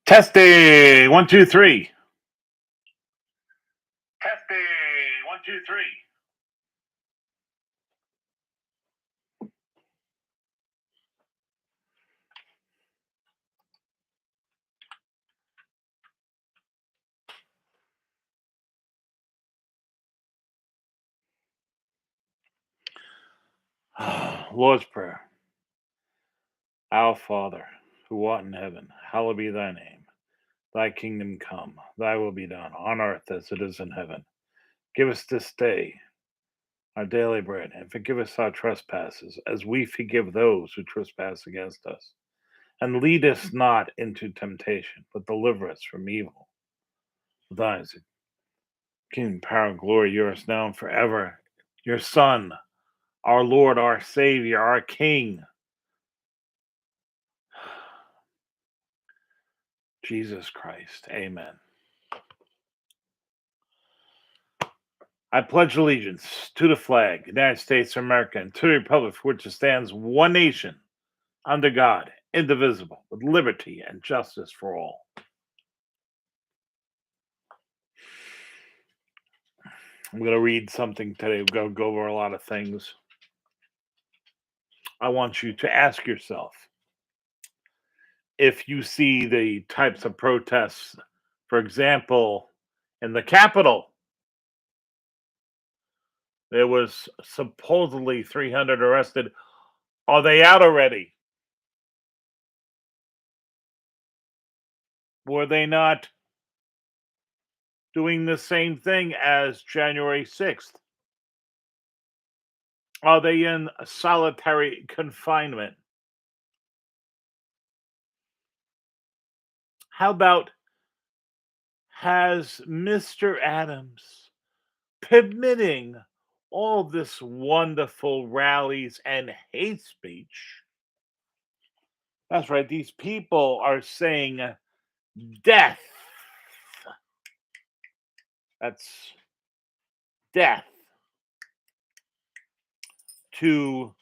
Testing 1, 2, 3. Testing 1, 2, 3. Lord's Prayer. Our Father, who art in heaven, hallowed be thy name. Thy kingdom come, thy will be done, on earth as it is in heaven. Give us this day our daily bread, and forgive us our trespasses, as we forgive those who trespass against us. And lead us not into temptation, but deliver us from evil. For thine is the kingdom, power, and glory, yours now and forever. Your Son, our Lord, our Savior, our King, Jesus Christ. Amen. I pledge allegiance to the flag, United States of America, and to the republic for which it stands, one nation, under God, indivisible, with liberty and justice for all. I'm going to read something today. We're going to go over a lot of things. I want you to ask yourself, if you see the types of protests, for example, in the Capitol, there was supposedly 300 arrested. Are they out already? Were they not doing the same thing as January 6th? Are they in solitary confinement? How about, has Mr. Adams permitting all this wonderful rallies and hate speech? That's right, these people are saying death. That's death to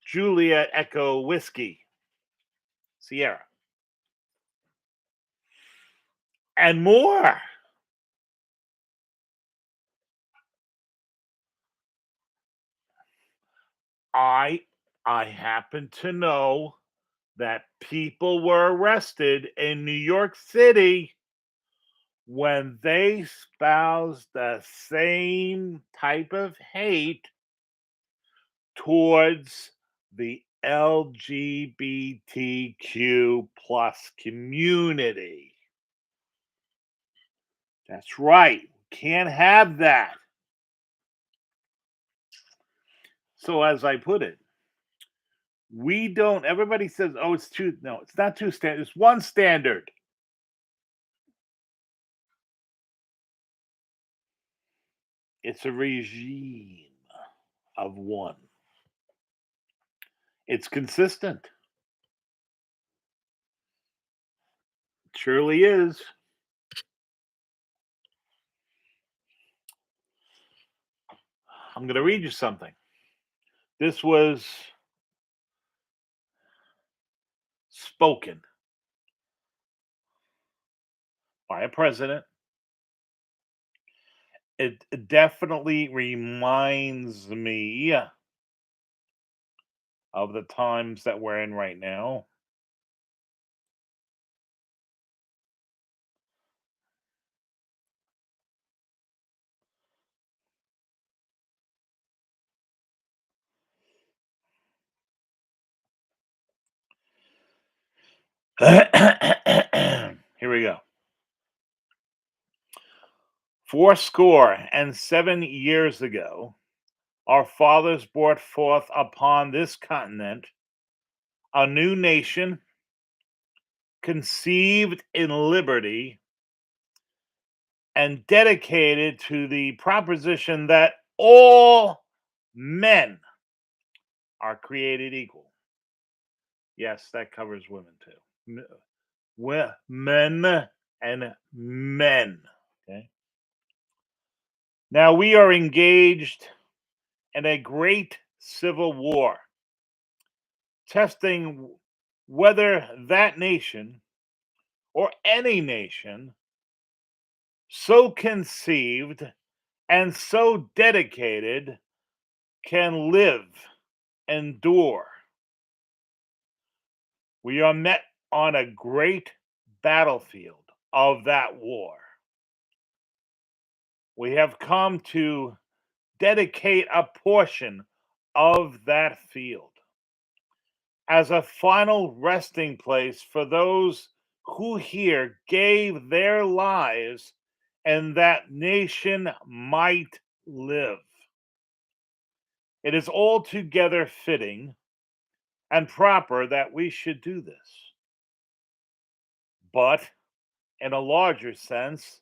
Juliet Echo Whiskey Sierra and more. I happen to know that people were arrested in New York City when they espoused the same type of hate towards the LGBTQ plus community. That's right. Can't have that. So as I put it, we don't, everybody says, oh, it's two. No, it's not two standards. It's one standard. It's a regime of one. It's consistent. It surely is. I'm going to read you something. This was spoken by a president. It definitely reminds me of the times that we're in right now. Here we go. 7 years ago, our fathers brought forth upon this continent a new nation, conceived in liberty and dedicated to the proposition that all men are created equal. Yes, that covers women too. Men and men. Okay. Now we are engaged in a great civil war, testing whether that nation or any nation so conceived and so dedicated can live, endure. We are met on a great battlefield of that war. We have come to dedicate a portion of that field as a final resting place for those who here gave their lives and that nation might live. It is altogether fitting and proper that we should do this. But in a larger sense,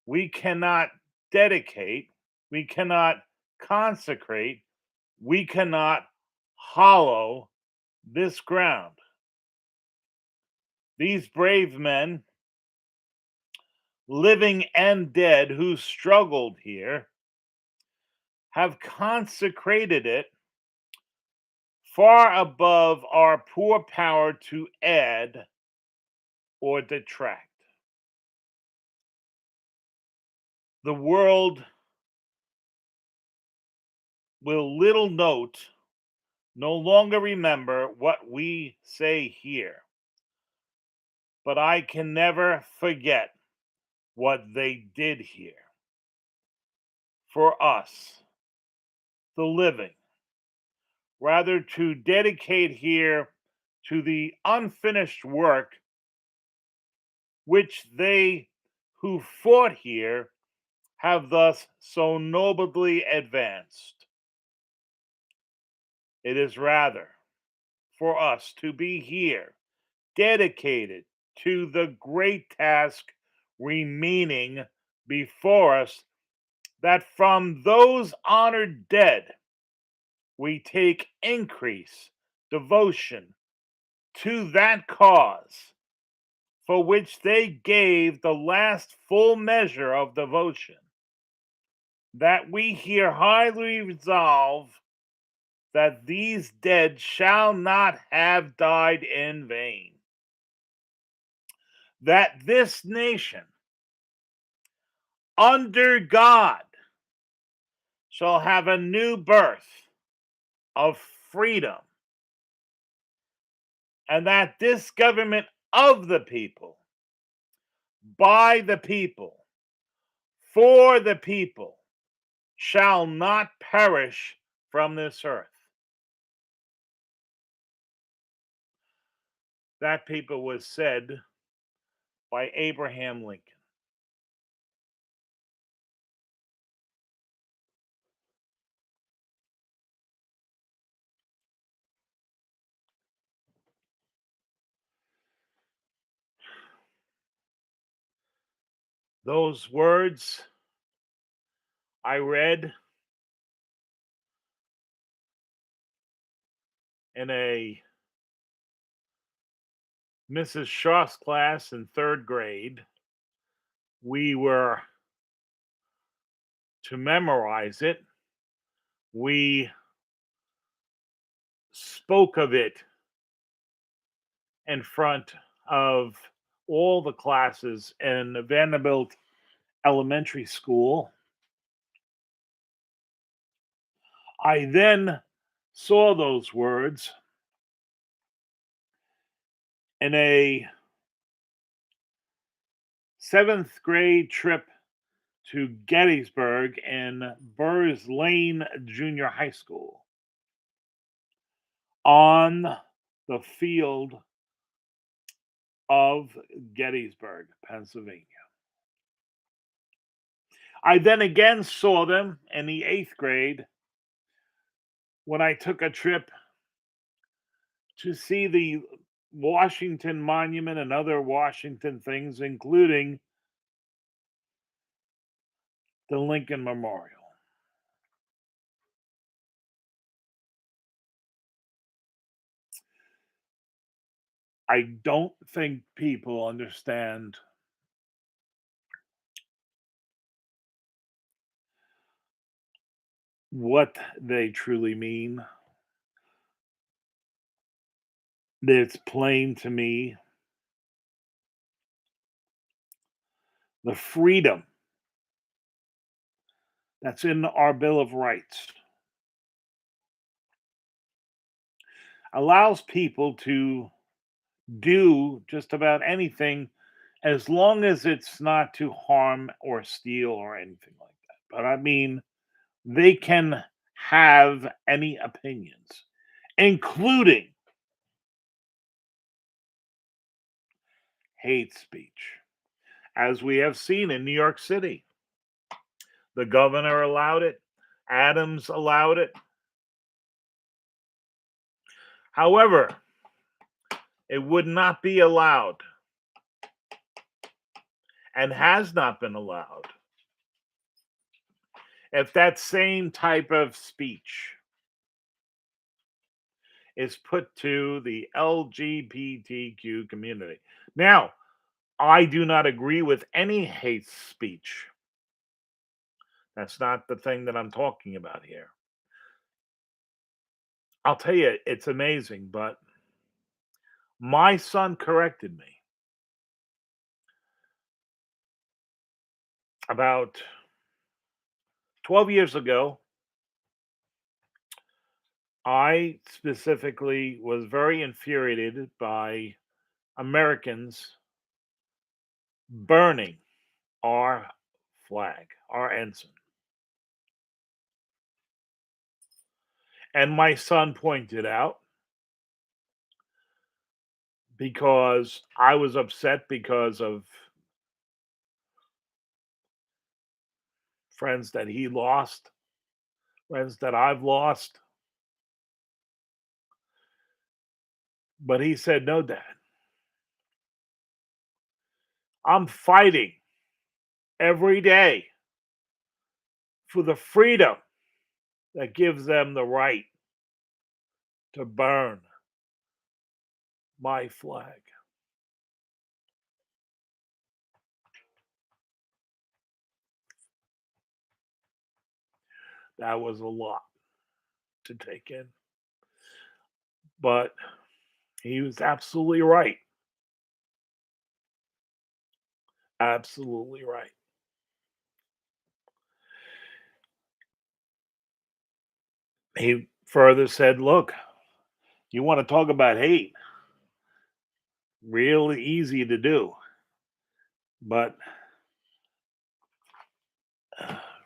we cannot dedicate, we cannot consecrate, we cannot hollow this ground. These brave men, living and dead, who struggled here, have consecrated it far above our poor power to add or detract. The world will little note, no longer remember what we say here, but I can never forget what they did here for us, the living, rather to dedicate here to the unfinished work which they who fought here have thus so nobly advanced. It is rather for us to be here, dedicated to the great task remaining before us, that from those honored dead we take increase, devotion to that cause for which they gave the last full measure of devotion, that we here highly resolve that these dead shall not have died in vain, that this nation under God shall have a new birth of freedom, and that this government of the people, by the people, for the people, shall not perish from this earth. That paper was said by Abraham Lincoln. Those words I read in a Mrs. Shaw's class in third grade. We were to memorize it. We spoke of it in front of all the classes in Vanderbilt Elementary School. I then saw those words in a seventh grade trip to Gettysburg in Burrs Lane Junior High School on the field of Gettysburg, Pennsylvania. I then again saw them in the eighth grade when I took a trip to see the Washington Monument and other Washington things, including the Lincoln Memorial. I don't think people understand what they truly mean. It's plain to me the freedom that's in our Bill of Rights allows people to do just about anything as long as it's not to harm or steal or anything like that. But I mean, they can have any opinions, including hate speech. As we have seen in New York City, the governor allowed it, Adams allowed it. However, it would not be allowed and has not been allowed if that same type of speech is put to the LGBTQ community. Now, I do not agree with any hate speech. That's not the thing that I'm talking about here. I'll tell you, it's amazing, but my son corrected me about 12 years ago. I specifically was very infuriated by Americans burning our flag, our ensign. And my son pointed out because I was upset because of friends that he lost, friends that I've lost. But he said, "No, Dad, I'm fighting every day for the freedom that gives them the right to burn my flag." That was a lot to take in. But he was absolutely right. Absolutely right. He further said, "Look, you want to talk about hate? Really easy to do. But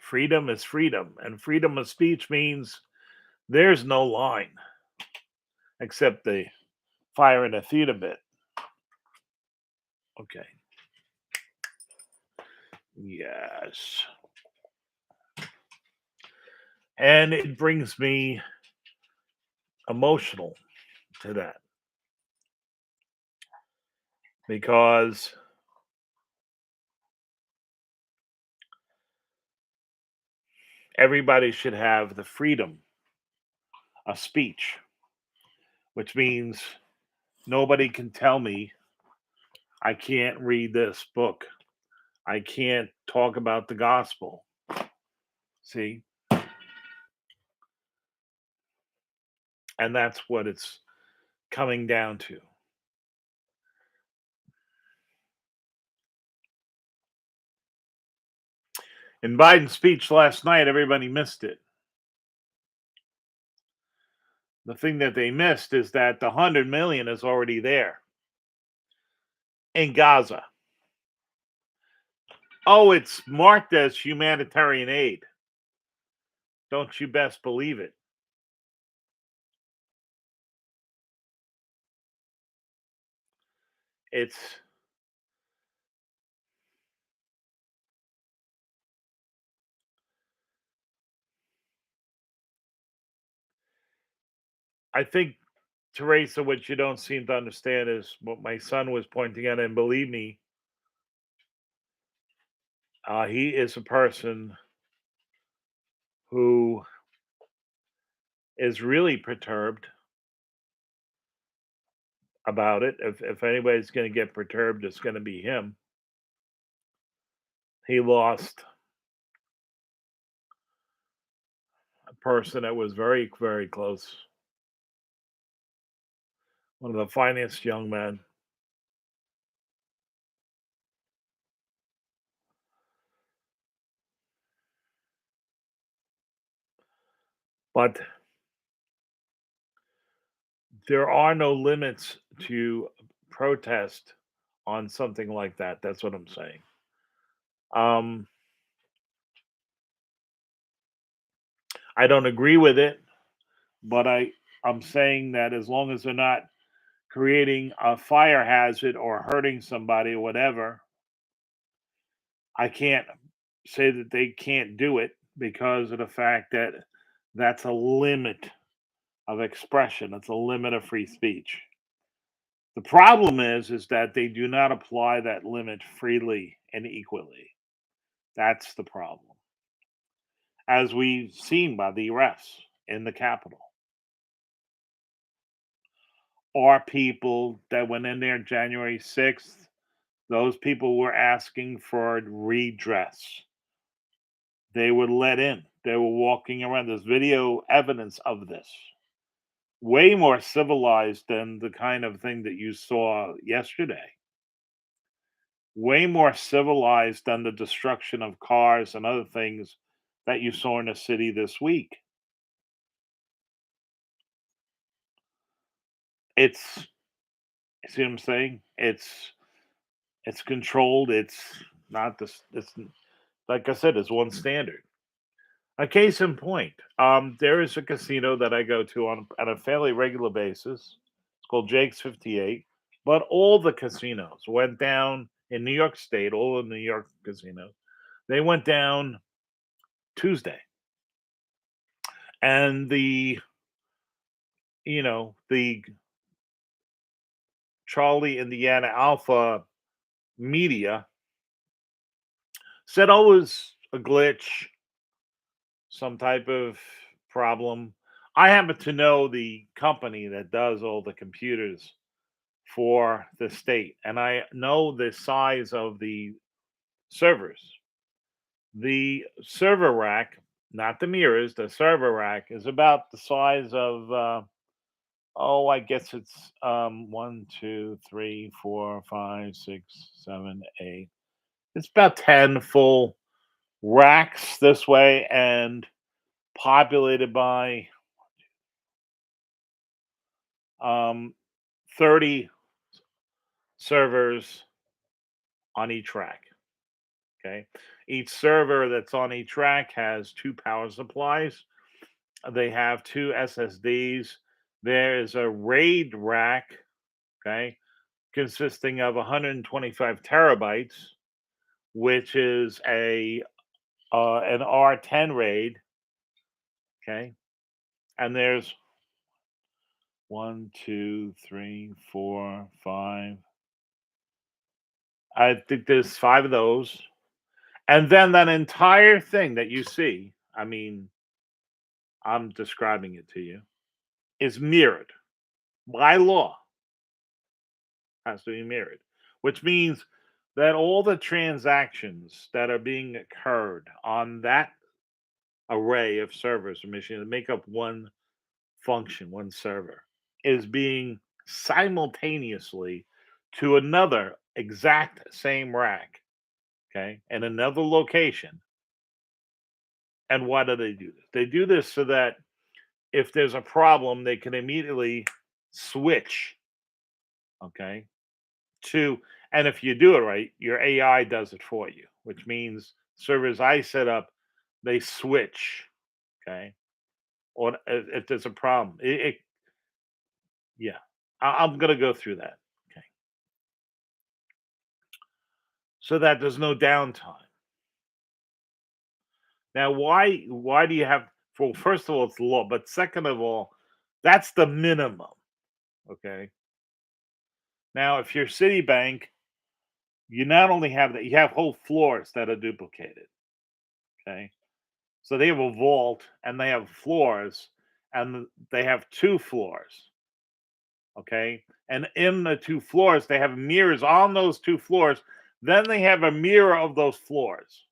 freedom is freedom. And freedom of speech means there's no line except the fire in a theater bit." Okay. Yes. And it brings me emotional to that because everybody should have the freedom of speech, which means nobody can tell me I can't read this book. I can't talk about the gospel. See? And that's what it's coming down to. In Biden's speech last night, everybody missed it. The thing that they missed is that the 100 million is already there in Gaza. Oh, it's marked as humanitarian aid. Don't you best believe it. It's I think, Teresa, what you don't seem to understand is what my son was pointing out, and believe me, he is a person. who is really perturbed about it. If anybody's going to get perturbed, it's going to be him. He lost a person that was very, very close, one of the finest young men. But there are no limits to protest on something like that. That's what I'm saying. Um, I don't agree with it, but I'm saying that as long as they're not creating a fire hazard or hurting somebody or whatever, I can't say that they can't do it because of the fact that that's a limit of expression. It's a limit of free speech. The problem is that they do not apply that limit freely and equally. That's the problem, as we've seen by the arrests in the Capitol. Are people that went in there January 6th, those people were asking for redress. They were let in. They were walking around. There's video evidence of this. Way more civilized than the kind of thing that you saw yesterday. Way more civilized than the destruction of cars and other things that you saw in the city this week. It's see what I'm saying? It's controlled. It's not this. It's like I said. It's one standard. A case in point. There is a casino that I go to on a fairly regular basis. It's called Jake's 58. But all the casinos went down in New York State. All the New York casinos they went down Tuesday, and the Charlie Indiana Alpha media said, "Oh, it was a glitch, some type of problem." I happen to know the company that does all the computers for the state, and I know the size of the servers. The server rack, not the mirrors, the server rack is about the size of, I guess it's one, two, three, four, five, six, seven, eight. It's about 10 full racks this way and populated by um, 30 servers on each rack. Okay. Each server that's on each rack has two power supplies. They have two SSDs. There is a RAID rack, okay, consisting of 125 terabytes, which is a an R10 RAID, okay. And there's one, two, three, four, five. I think there's five of those. And then that entire thing that you see, I mean, I'm describing it to you, is mirrored by law, has to be mirrored, which means that all the transactions that are being occurred on that array of servers or machines that make up one function, one server, is being simultaneously to another exact same rack, okay, in another location. And why do they do this? They do this so that if there's a problem, they can immediately switch, okay, to, and if you do it right, your AI does it for you, which means servers I set up, they switch, okay, or if there's a problem, yeah, I'm gonna go through that, okay, so that there's no downtime. Now, why do you have? Well, first of all, it's law, but second of all, that's the minimum, okay. Now, if you're Citibank, you not only have that, you have whole floors that are duplicated, okay. So they have a vault and they have floors, and they have two floors. Okay. And in the two floors, they have mirrors on those two floors. Then they have a mirror of those floors.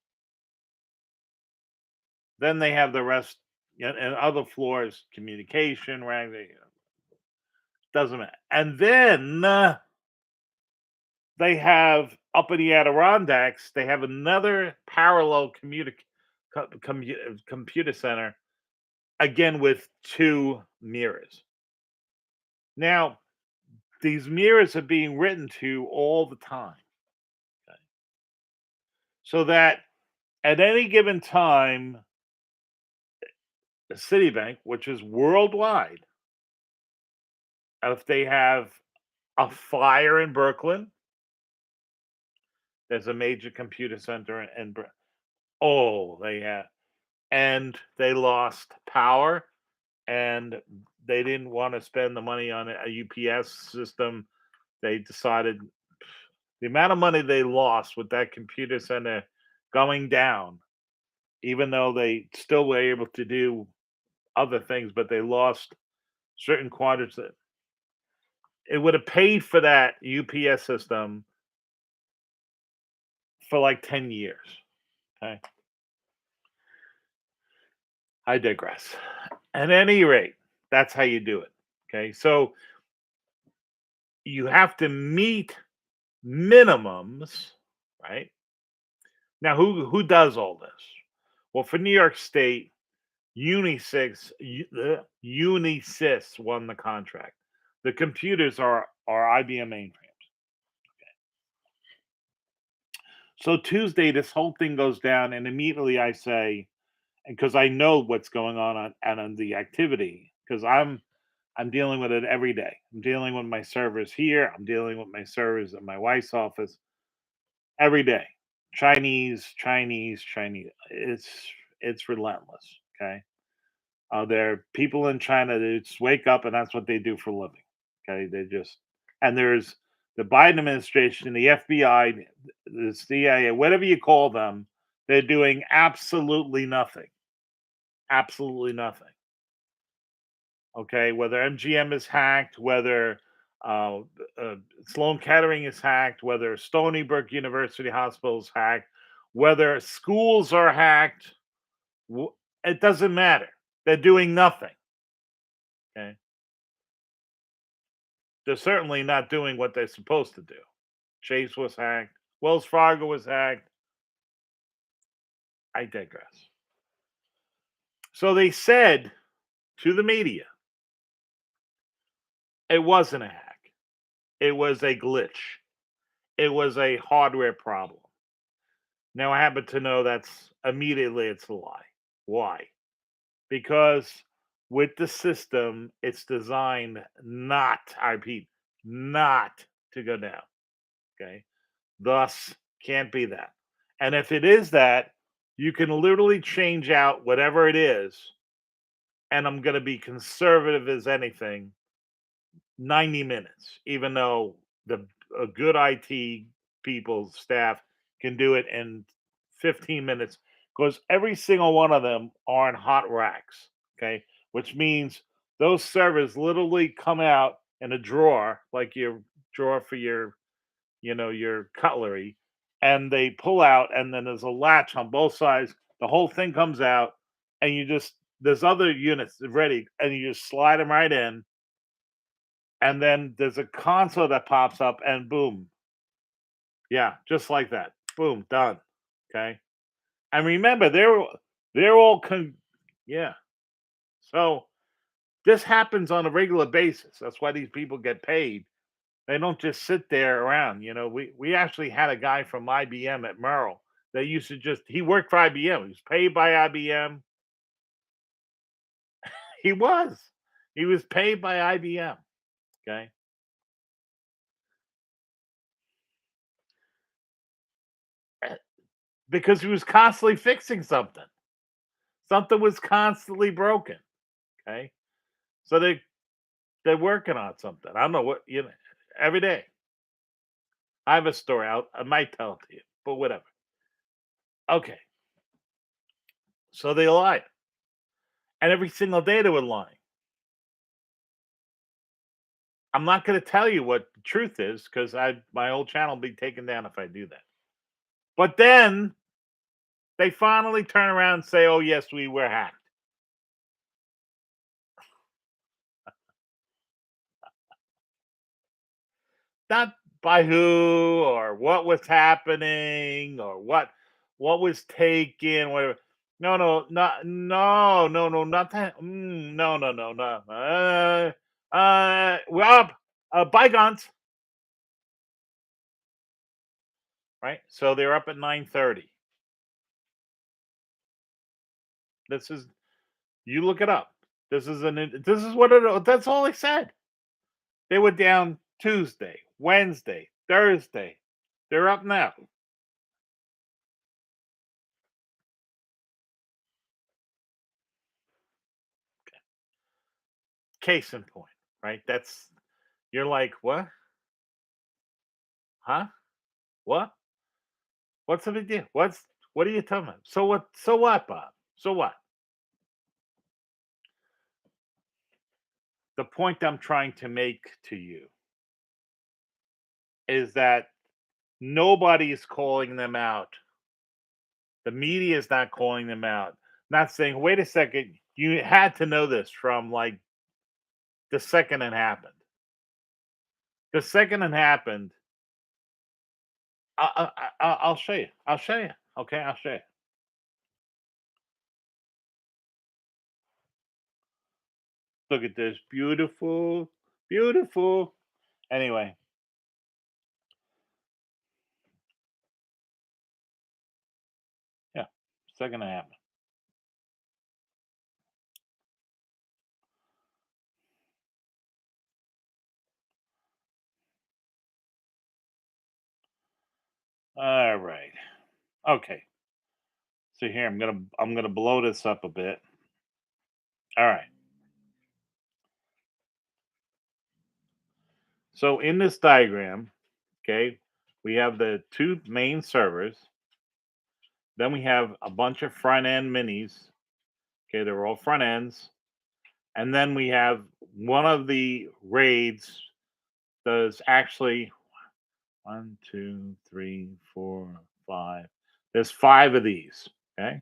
Then they have the rest, and other floors, communication, right? Doesn't matter. And then they have up in the Adirondacks, they have another parallel computer center, again with two mirrors. Now, these mirrors are being written to all the time, okay? So that at any given time, the Citibank, which is worldwide, if they have a fire in Brooklyn, there's a major computer center in oh, they have, and they lost power, and they didn't want to spend the money on a UPS system. They decided the amount of money they lost with that computer center going down, even though they still were able to do other things, but they lost certain quantities. It would have paid for that UPS system for like 10 years. Okay. I digress. At any rate, that's how you do it. Okay. So you have to meet minimums, right? Now, who does all this? Well, for New York State, Unisys won the contract. The computers are IBM mainframes. So Tuesday, this whole thing goes down, and immediately I say, because I know what's going on the activity, because I'm dealing with it every day. I'm dealing with my servers here. I'm dealing with my servers at my wife's office every day. Chinese, Chinese, Chinese. It's relentless. Okay. There are people in China that just wake up and that's what they do for a living. Okay. They just, and there's the Biden administration, the FBI, the CIA, whatever you call them, they're doing absolutely nothing. Absolutely nothing. Okay. Whether MGM is hacked, whether uh, uh, Sloan Kettering is hacked, whether Stony Brook University Hospital is hacked, whether schools are hacked, it doesn't matter. They're doing nothing. Okay. They're certainly not doing what they're supposed to do. Chase was hacked. Wells Fargo was hacked. I digress. So they said to the media, it wasn't a hack. It was a glitch. It was a hardware problem. Now I happen to know that's immediately it's a lie. Why? Because with the system, it's designed not, I repeat, not to go down. Okay. Thus, can't be that. And if it is that, you can literally change out whatever it is. And I'm going to be conservative as anything, 90 minutes, even though the a good IT people, staff can do it in 15 minutes because every single one of them are in hot racks. Okay. Which means those servers literally come out in a drawer, like your drawer for your cutlery, and they pull out, and then there's a latch on both sides. The whole thing comes out, and there's other units ready, and you just slide them right in, and then there's a console that pops up, and boom, yeah, just like that, boom, done. Okay, and remember, they're all yeah. So this happens on a regular basis. That's why these people get paid. They don't just sit there around. We actually had a guy from IBM at Merrill that used to he worked for IBM. He was paid by IBM. He was. He was paid by IBM. Okay. Eh, because he was constantly fixing something. Something was constantly broken. Okay. So they're working on something. I don't know every day. I have a story. I might tell it to you, but whatever. Okay. So they lied. And every single day they were lying. I'm not going to tell you what the truth is because I my old channel will be taken down if I do that. But then they finally turn around and say, "Oh yes, we were hacked." Not by who or what was happening or what was taken, whatever. No, no, not no, no, no, not that. No, no, no, no. Well, bygones, right? So they're up at 9:30. This is you look it up. This is what it. That's all they said. They were down Tuesday, Wednesday, Thursday. They're up now. Case in point, right? That's you're like, what? Huh? What? What's the big deal? What are you talking about? So what? So what, Bob? So what? The point I'm trying to make to you is that nobody is calling them out. The media is not calling them out. Not saying, wait a second, you had to know this from like the second it happened. The second it happened, I'll show you. I'll show you. Okay, I'll show you. Look at this. Beautiful. Beautiful. Anyway, yeah. Second it happened. All right. Okay. So here I'm gonna blow this up a bit. All right. So in this diagram, okay, we have the two main servers. Then we have a bunch of front end minis. Okay, they're all front ends. And then we have one of the raids does actually one, two, three, four, five. There's five of these. Okay.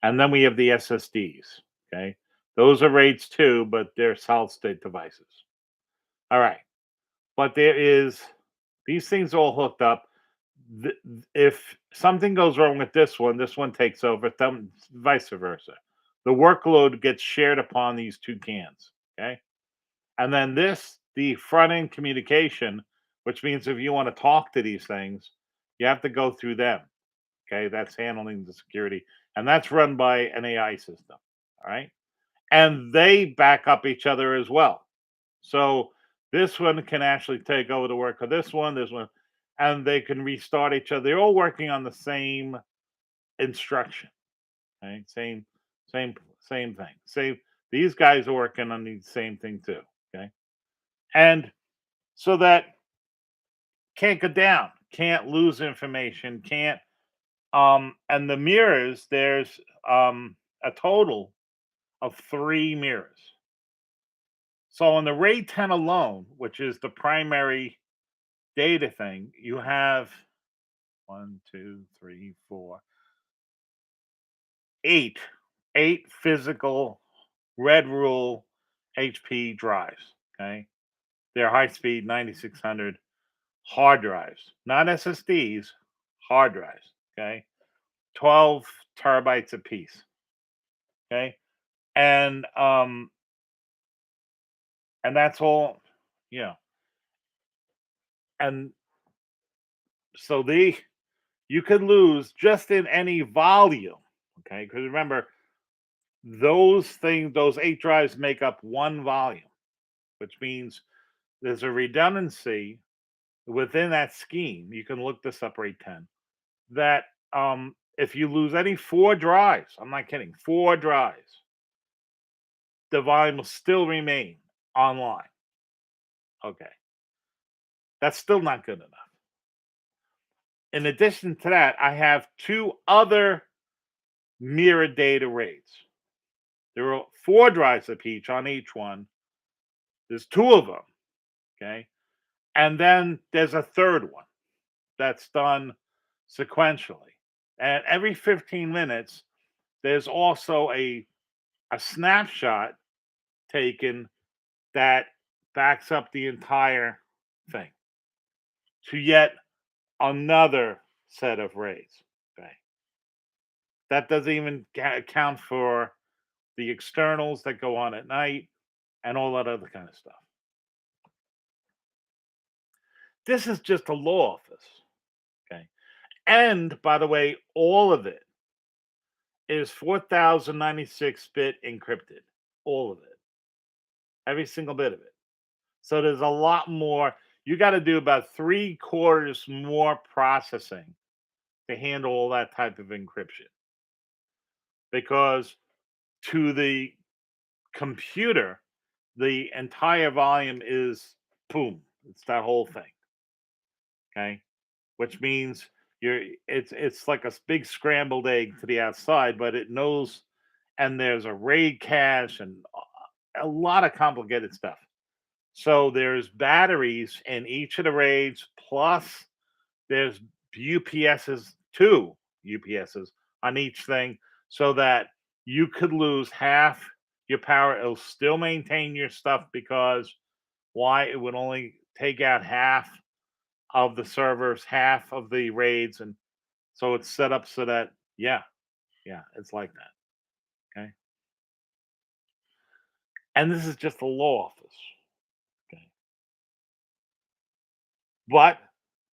And then we have the SSDs. Okay. Those are RAIDs too, but they're solid state devices. All right. But there is these things all hooked up. If something goes wrong with this one takes over, vice versa. The workload gets shared upon these two cans. Okay. And then the front end communication, which means if you want to talk to these things, you have to go through them. Okay. That's handling the security. And that's run by an AI system. All right. And they back up each other as well. So this one can actually take over the work of this one, and they can restart each other. They're all working on the same instruction. Right? Same thing. Same these guys are working on the same thing too. Okay. And so that can't go down, can't lose information, can't and the mirrors, there's a total of three mirrors. So on the RAID 10 alone, which is the primary data thing, you have one, two, three, four, eight, eight physical red rule HP drives. Okay. They're high speed 9600 hard drives, not SSDs, hard drives. Okay. 12 terabytes apiece. Okay. And and that's all, you know, and so you could lose just in any volume. Okay. Because remember, those eight drives make up one volume, which means there's a redundancy within that scheme. You can look this up, rate 10, that if you lose any four drives, I'm not kidding, four drives, the volume will still remain online. Okay. That's still not good enough. In addition to that, I have two other mirror data raids. There are 4 drives of each on each one. There's 2 of them, okay? And then there's a third one that's done sequentially. And every 15 minutes, there's also a snapshot taken that backs up the entire thing to yet another set of raids. Okay. That doesn't even account for the externals that go on at night and all that other kind of stuff. This is just a law office. Okay. And by the way, all of it is 4096 bit encrypted. All of it. Every single bit of it. So there's a lot more. You got to do about 3/4 more processing to handle all that type of encryption. Because to the computer, the entire volume is boom. It's that whole thing. Okay. Which means it's like a big scrambled egg to the outside, but it knows, and there's a RAID cache and a lot of complicated stuff. So there's batteries in each of the raids, plus there's UPSs, 2 UPSs on each thing, so that you could lose half your power. It'll still maintain your stuff because why? It would only take out half of the servers, half of the raids, and so it's set up so that yeah, yeah, it's like that. Okay, and this is just the law office. Okay, but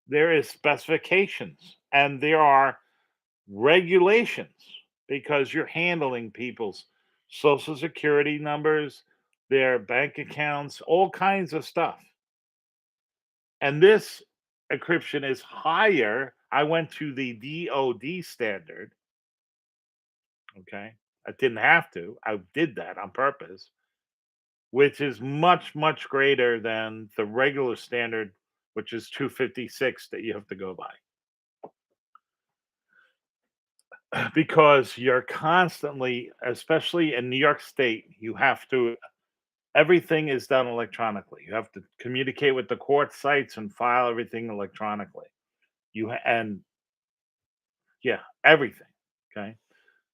there is specifications and there are regulations because you're handling people's social security numbers, their bank accounts, all kinds of stuff. And this encryption is higher. I went to the DoD standard. Okay. I didn't have to. I did that on purpose, which is much, much greater than the regular standard, which is 256 that you have to go by. Because you're constantly, especially in New York State, you have to, everything is done electronically. You have to communicate with the court sites and file everything electronically. And yeah, everything. Okay.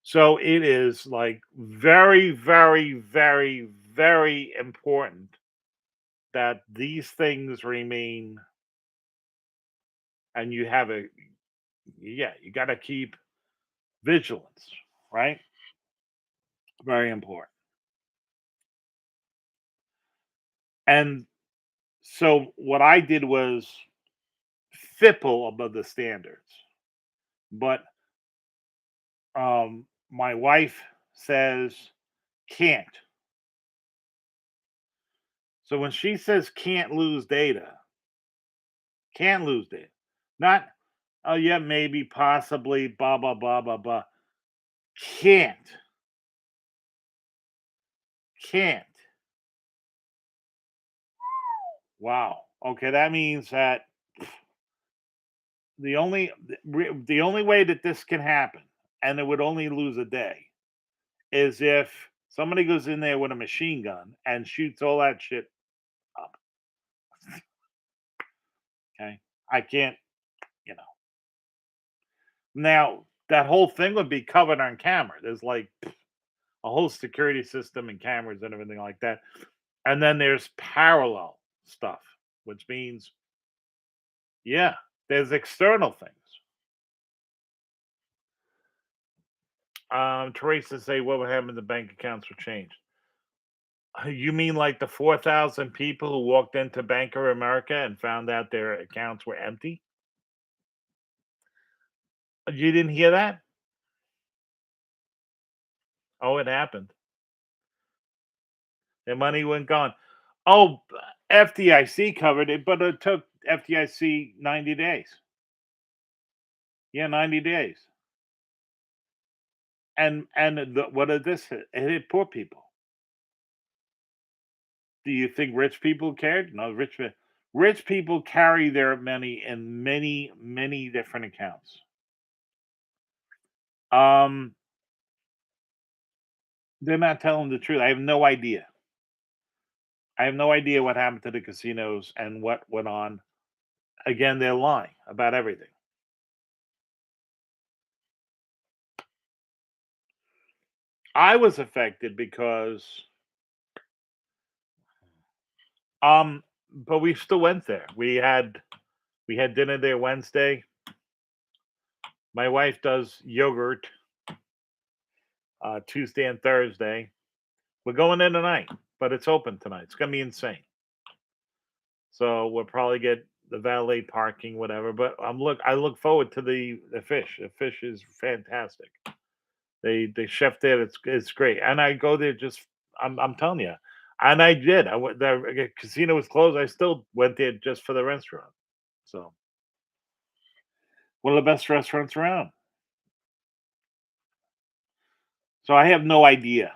So it is like very, very, very, very important that these things remain, and you have a, yeah, you got to keep vigilance, right? Very important. And so what I did was fipple above the standards, but my wife says can't. So when she says can't lose data, can't lose data, not oh yeah maybe possibly blah blah blah blah blah, can't, can't. Wow. Okay, that means that the only way that this can happen, and it would only lose a day, is if somebody goes in there with a machine gun and shoots all that shit up. Okay. I can't, you know. Now, that whole thing would be covered on camera. There's like a whole security system and cameras and everything like that. And then there's parallel stuff, which means, yeah, there's external things. Teresa say, what would happen if the bank accounts were changed? You mean like the 4,000 people who walked into Bank of America and found out their accounts were empty? You didn't hear that? Oh, it happened. Their money went gone. Oh, FDIC covered it, but it took FDIC 90 days. Yeah, 90 days. And what did this hit? It hit poor people. Do you think rich people cared? No, rich people carry their money in many, many different accounts. Um They're not telling the truth. I have no idea. I have no idea what happened to the casinos and what went on. Again, they're lying about everything. I was affected because but we still went there. We had dinner there Wednesday. My wife does yogurt Tuesday and Thursday. We're going in tonight, but it's open tonight. It's gonna be insane. So we'll probably get the valet parking, whatever. But I look forward to the fish. The fish is fantastic. They chef there. It's great. And I go there just I'm telling you. And I did. I went the casino was closed. I still went there just for the restaurant. So one of the best restaurants around. So I have no idea.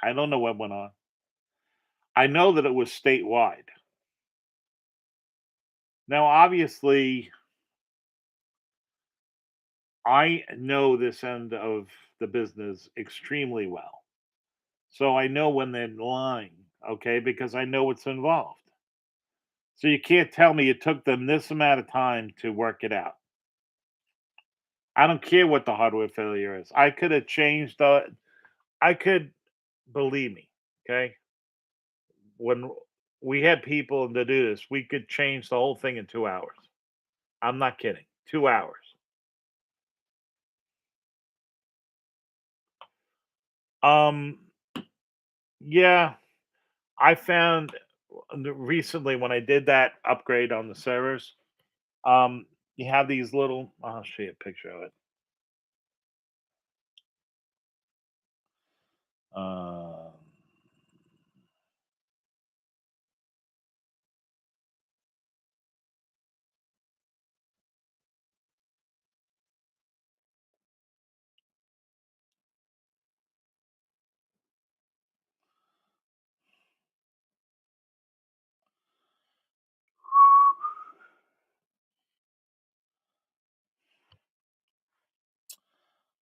I don't know what went on. I know that it was statewide. Now, obviously, I know this end of the business extremely well. So I know when they're lying, okay, because I know what's involved. So you can't tell me it took them this amount of time to work it out. I don't care what the hardware failure is. I could have changed the I could believe me, okay? When we had people to do this, we could change the whole thing in 2 hours. I'm not kidding. 2 hours. Um yeah, I found recently when I did that upgrade on the servers, you have these little I'll show you a picture of it. Um,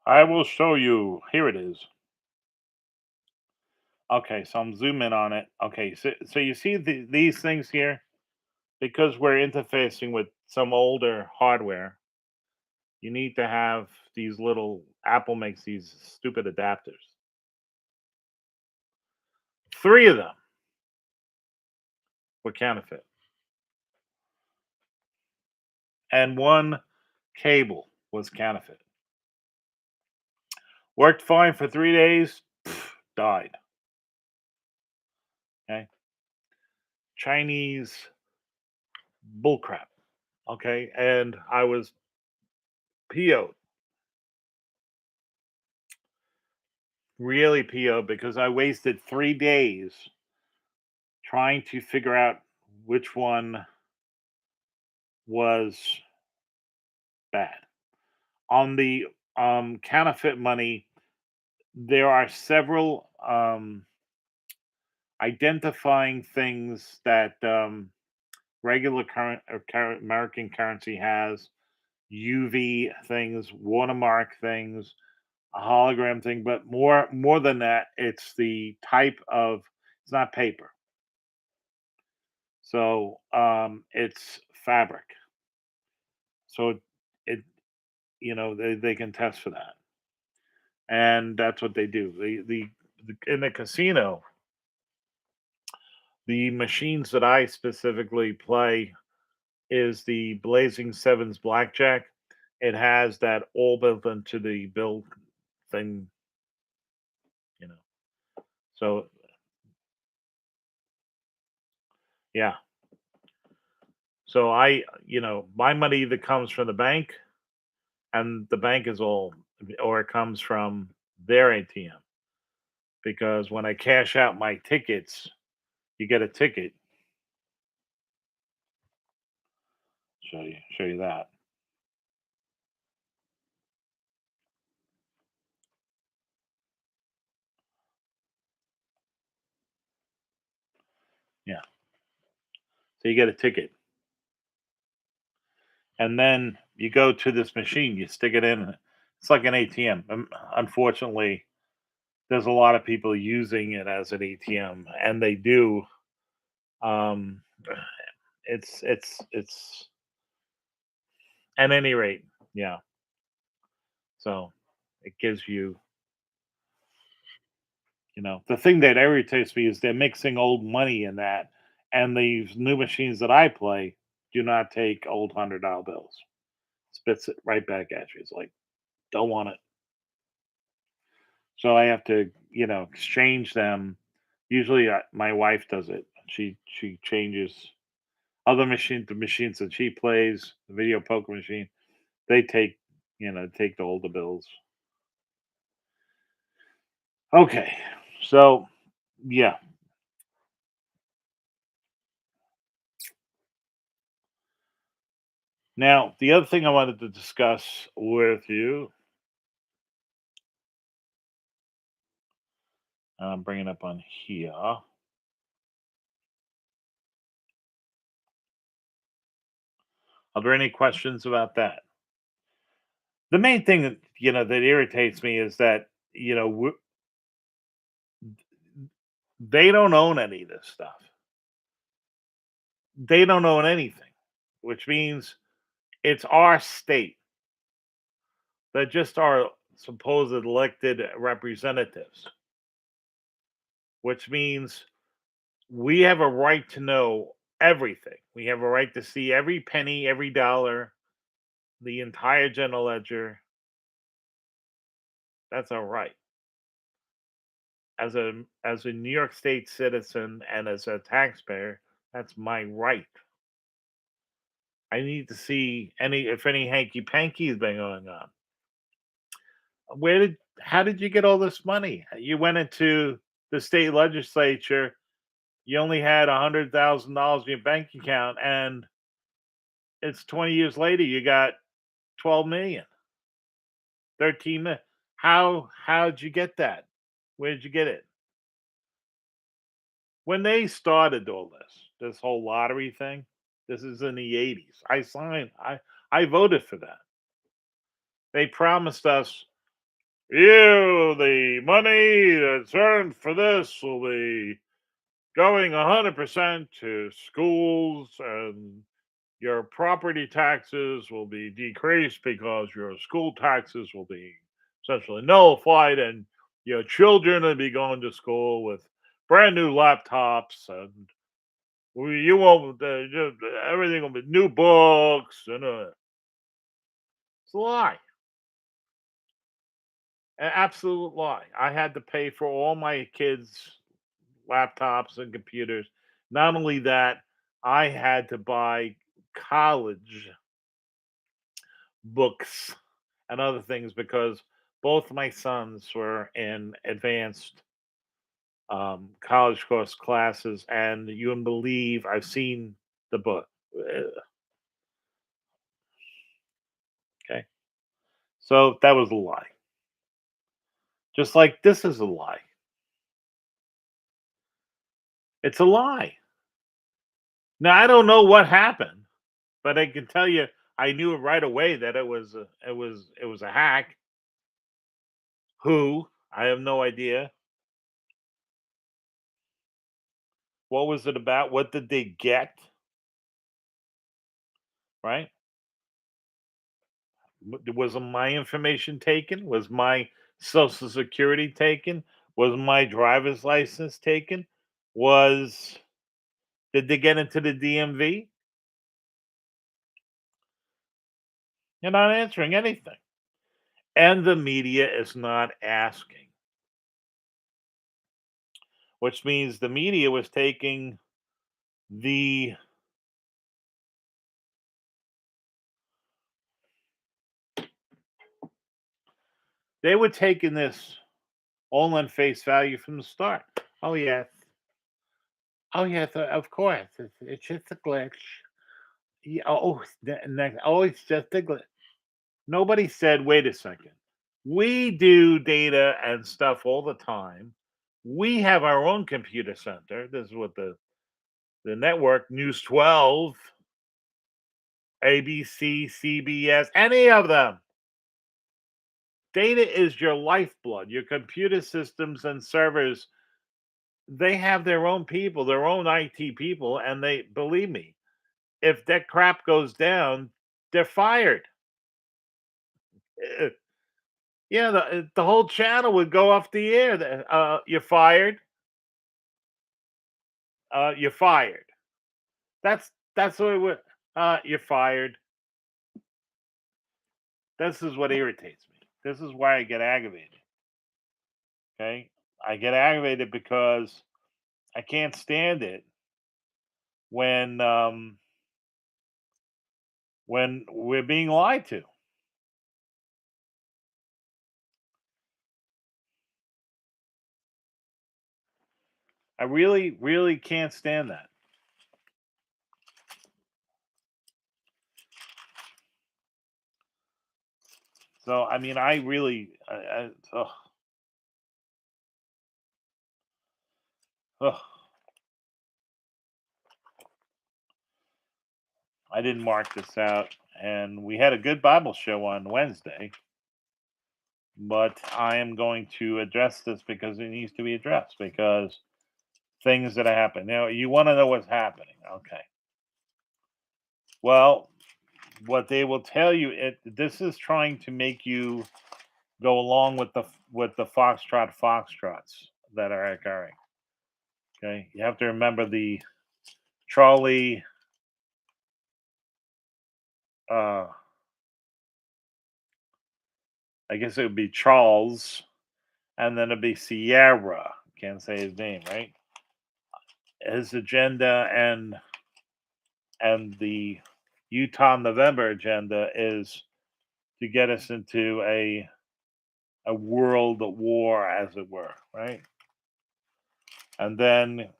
I will show you. Here it is. Okay, so I'm zooming on it. Okay, so you see these things here because we're interfacing with some older hardware. You need to have these little Apple makes these stupid adapters. 3 of them were counterfeit, and 1 cable was counterfeit. Worked fine for 3 days, died. Okay, Chinese bullcrap. Okay, and I was PO'd, really PO'd because I wasted 3 days trying to figure out which one was bad. On the counterfeit money, there are several identifying things that regular current American currency has UV things, watermark things, a hologram thing, but more than that, it's the type of it's not paper. So it's fabric. So it they can test for that. And that's what they do. The in the casino, the machines that I specifically play is the Blazing Sevens blackjack. It has that all built into the build thing, you know. So yeah. So my money either comes from the bank and the bank is all or it comes from their ATM because when I cash out my tickets, you get a ticket. Show you that. Yeah. So you get a ticket. And then you go to this machine, you stick it in. It's like an ATM. Unfortunately, there's a lot of people using it as an ATM, and they do. Um, it's at any rate, yeah. So it gives you, the thing that irritates me is they're mixing old money in that, and these new machines that I play do not take old $100 bills. Spits it right back at you. It's like, don't want it. So I have to, exchange them. Usually, my wife does it. She changes the machines that she plays, the video poker machine. They take the older bills. Okay, so yeah. Now the other thing I wanted to discuss with you, I'm bringing up on here. Are there any questions about that? The main thing that that irritates me is that they don't own any of this stuff. They don't own anything, which means it's our state that just our supposed elected representatives, which means we have a right to know everything. We have a right to see every penny, every dollar, the entire general ledger. That's our right. As a New York State citizen and as a taxpayer, that's my right. I need to see any hanky panky has been going on. How did you get all this money? You went into the state legislature, you only had $100,000 in your bank account, and it's 20 years later, you got 12 million, 13 million. How'd you get that? Where did you get it? When they started all this whole lottery thing, this is in the 80s. I voted for that. They promised us, the money that's earned for this will be going 100% to schools, and your property taxes will be decreased because your school taxes will be essentially nullified, and your children will be going to school with brand new laptops, and you won't, everything will be new books, and it's a lie. An absolute lie. I had to pay for all my kids' laptops and computers. Not only that, I had to buy college books and other things because both my sons were in advanced college course classes, and you wouldn't believe I've seen the book. Okay, so that was a lie. Just like this is a lie. It's a lie. Now I don't know what happened, but I can tell you I knew right away that it was a hack. Who? I have no idea. What was it about? What did they get? Right? Was my information taken? Was my social security taken? Was my driver's license taken? Was Did they get into the DMV? You're not answering anything. And the media is not asking, which means the media was taking the they were taking this all on face value from the start. Oh yes. Oh yes, of course. It's just a glitch. Yeah, it's just a glitch. Nobody said, wait a second. We do data and stuff all the time. We have our own computer center. This is what the network, News 12, ABC, CBS, any of them. Data is your lifeblood. Your computer systems and servers, they have their own people, their own IT people, and they believe me, if that crap goes down, they're fired. Uh, yeah, the whole channel would go off the air. You're fired. You're fired. That's what it would. You're fired. This is what irritates me. This is why I get aggravated. Okay, I get aggravated because I can't stand it when when we're being lied to. I really, really can't stand that. So I mean, I really, ugh, ugh, I didn't mark this out, and we had a good Bible show on Wednesday, but I am going to address this because it needs to be addressed because things that happen. Now, you want to know what's happening, okay? Well, what they will tell you, this is trying to make you go along with the foxtrots that are occurring. Okay, you have to remember the Charlie. Uh, I guess it would be Charles, and then it'd be Sierra. Can't say his name, right? His agenda and the Utah November agenda is to get us into a world war, as it were, right? And then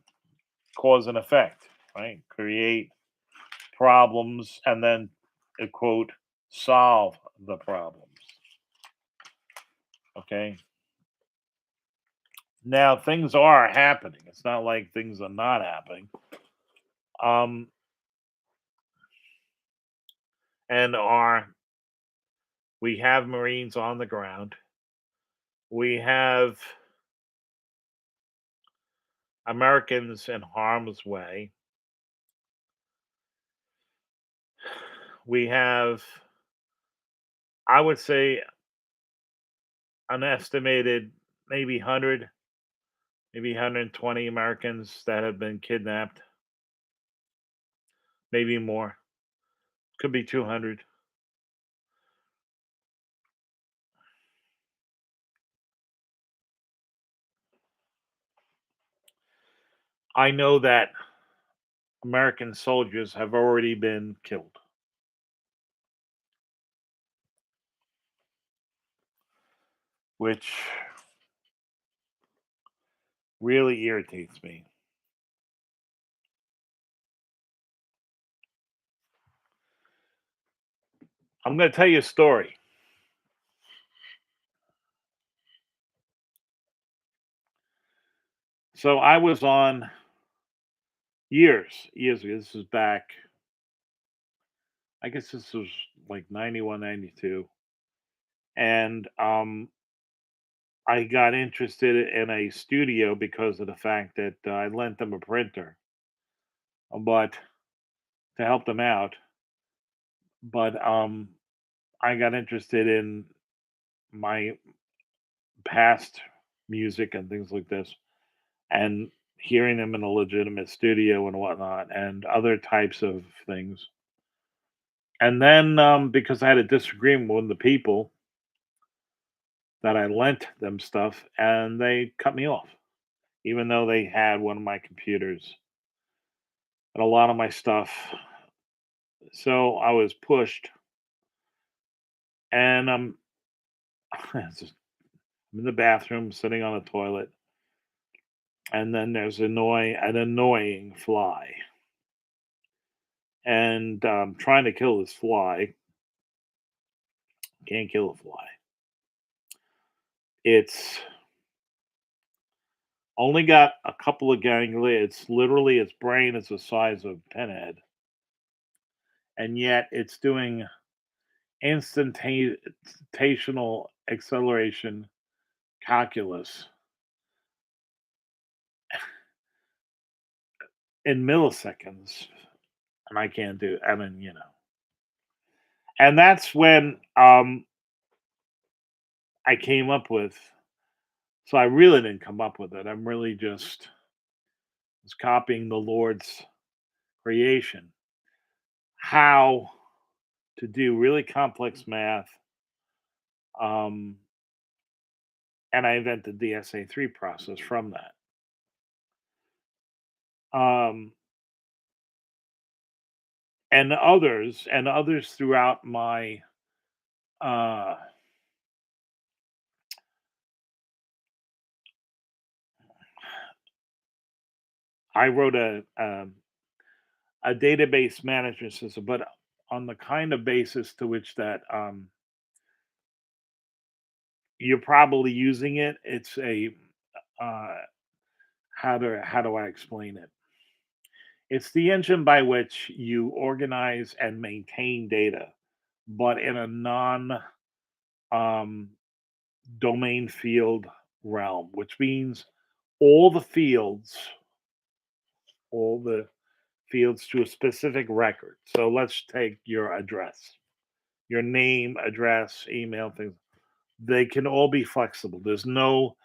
cause and effect, right? Create problems and then quote solve the problems. Okay. Now things are happening. It's not like things are not happening. Um, and are we have Marines on the ground. We have Americans in harm's way. We have, I would say, an estimated maybe 100, maybe 120 Americans that have been kidnapped, maybe more. Could be 200. I know that American soldiers have already been killed, which really irritates me. I'm going to tell you a story. So I was on years ago. This was back, I guess this was like 91, 92. And I got interested in a studio because of the fact that I lent them a printer, but to help them out. But I got interested in my past music and things like this, and hearing them in a legitimate studio and whatnot, and other types of things. And then because I had a disagreement with the people that I lent them stuff, and they cut me off, even though they had one of my computers and a lot of my stuff. So I was pushed, and I'm in the bathroom sitting on a toilet, and then there's an annoying fly, and trying to kill this fly. Can't kill a fly. It's only got a couple of ganglia. It's literally its brain is the size of a pinhead, and yet it's doing instantational acceleration calculus in milliseconds, and I can't do. I mean, and that's when I came up with. So I really didn't come up with it. I'm really just was copying the Lord's creation. How to do really complex math, um, and I invented the SA3 process from that. Um, and others throughout my uh, I wrote a database management system, but on the kind of basis to which that you're probably using it. It's a uh, how do I explain it? It's the engine by which you organize and maintain data, but in a non um, domain field realm, which means all the fields, all the fields to a specific record. So let's take your address, your name, address, email, things. They can all be flexible. There's no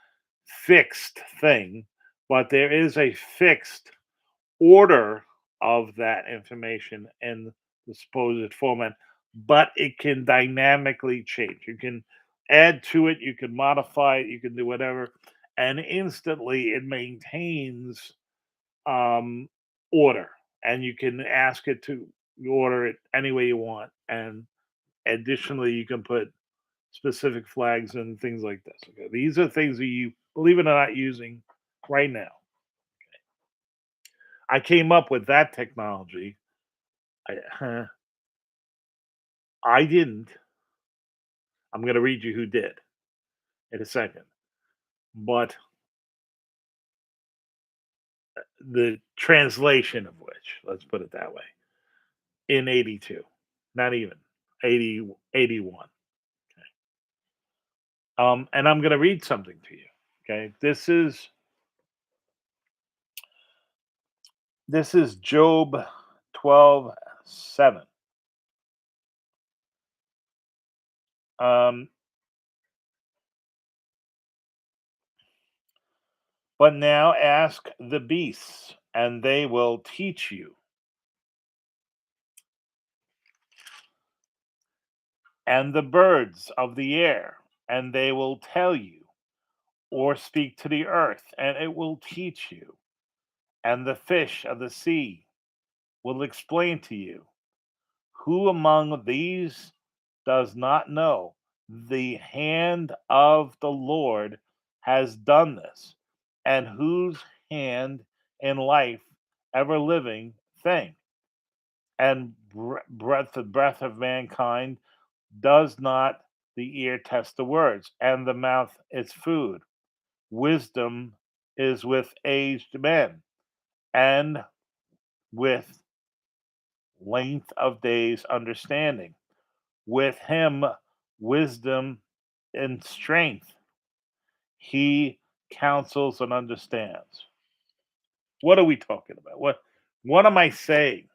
fixed thing, but there is a fixed order of that information in the supposed format, but it can dynamically change. You can add to it, you can modify it, you can do whatever, and instantly it maintains um, order. And you can ask it to order it any way you want. And additionally, you can put specific flags and things like this. Okay, these are things that you, believe it or not, using right now. I came up with that technology. I, I didn't. I'm going to read you who did in a second. But the translation of which, let's put it that way, in 82, not even 80, 81. And I'm going to read something to you. Okay. This is Job 12:7. Um, but now ask the beasts, and they will teach you, and the birds of the air, and they will tell you, or speak to the earth, and it will teach you, and the fish of the sea will explain to you. Who among these does not know the hand of the Lord has done this, and whose hand in life ever living thing? And the breath of mankind does not the ear test the words, and the mouth its food? Wisdom is with aged men, and with length of days understanding. With him wisdom and strength. He counsels and understands. What are we talking about? What am I saying?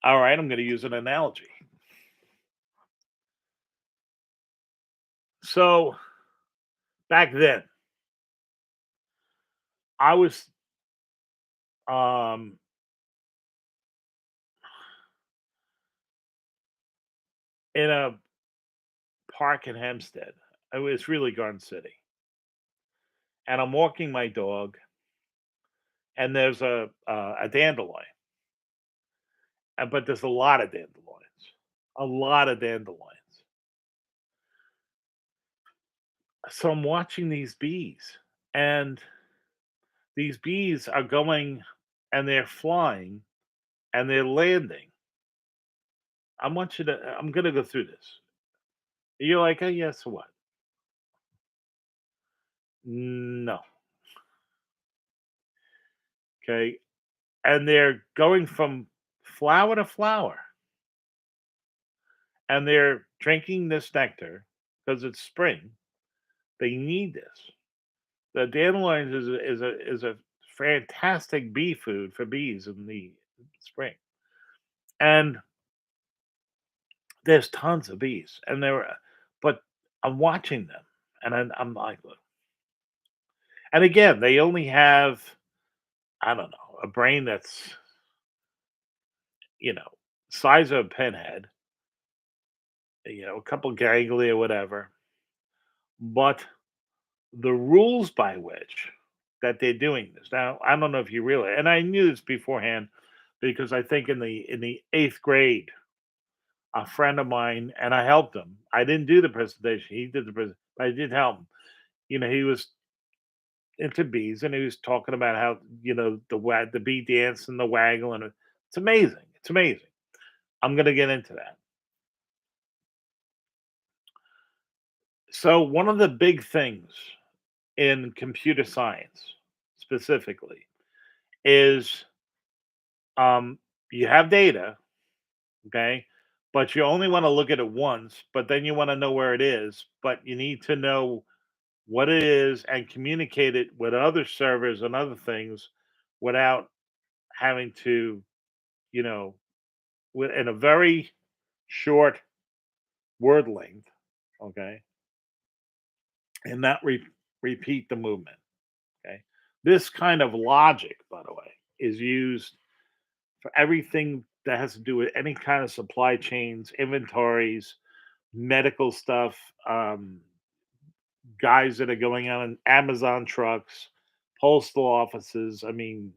All right, I'm going to use an analogy. So back then, I was um, in a park in Hempstead. It was really Garden City, and I'm walking my dog, and there's a dandelion, but there's a lot of dandelions, a lot of dandelions. So I'm watching these bees, and these bees are going, and they're flying, and they're landing. I'm gonna go through this. You're like, oh yes, so what? No, okay. And they're going from flower to flower. and they're drinking this nectar because it's spring. They need this. The dandelions is a fantastic bee food for bees in the spring, and there's tons of bees, and but I'm watching them, and I'm like, look, and again, they only have I don't know a brain that's you know size of a pinhead, a couple ganglia, whatever, but the rules by which that they're doing this. Now, I don't know if you realize, and I knew this beforehand because I think in the 8th grade, a friend of mine and I helped him. I didn't do the presentation. He did the presentation, but I did help him. He was into bees and he was talking about how, the bee dance and the waggle and it's amazing. It's amazing. I'm going to get into that. So, one of the big things in computer science specifically is um, you have data, okay, but you only want to look at it once, but then you want to know where it is, but you need to know what it is and communicate it with other servers and other things without having to, you know, in a very short word length, okay, and not repeat the movement, okay. This kind of logic, by the way, is used for everything that has to do with any kind of supply chains, inventories, medical stuff, guys that are going on Amazon trucks, postal offices. I mean,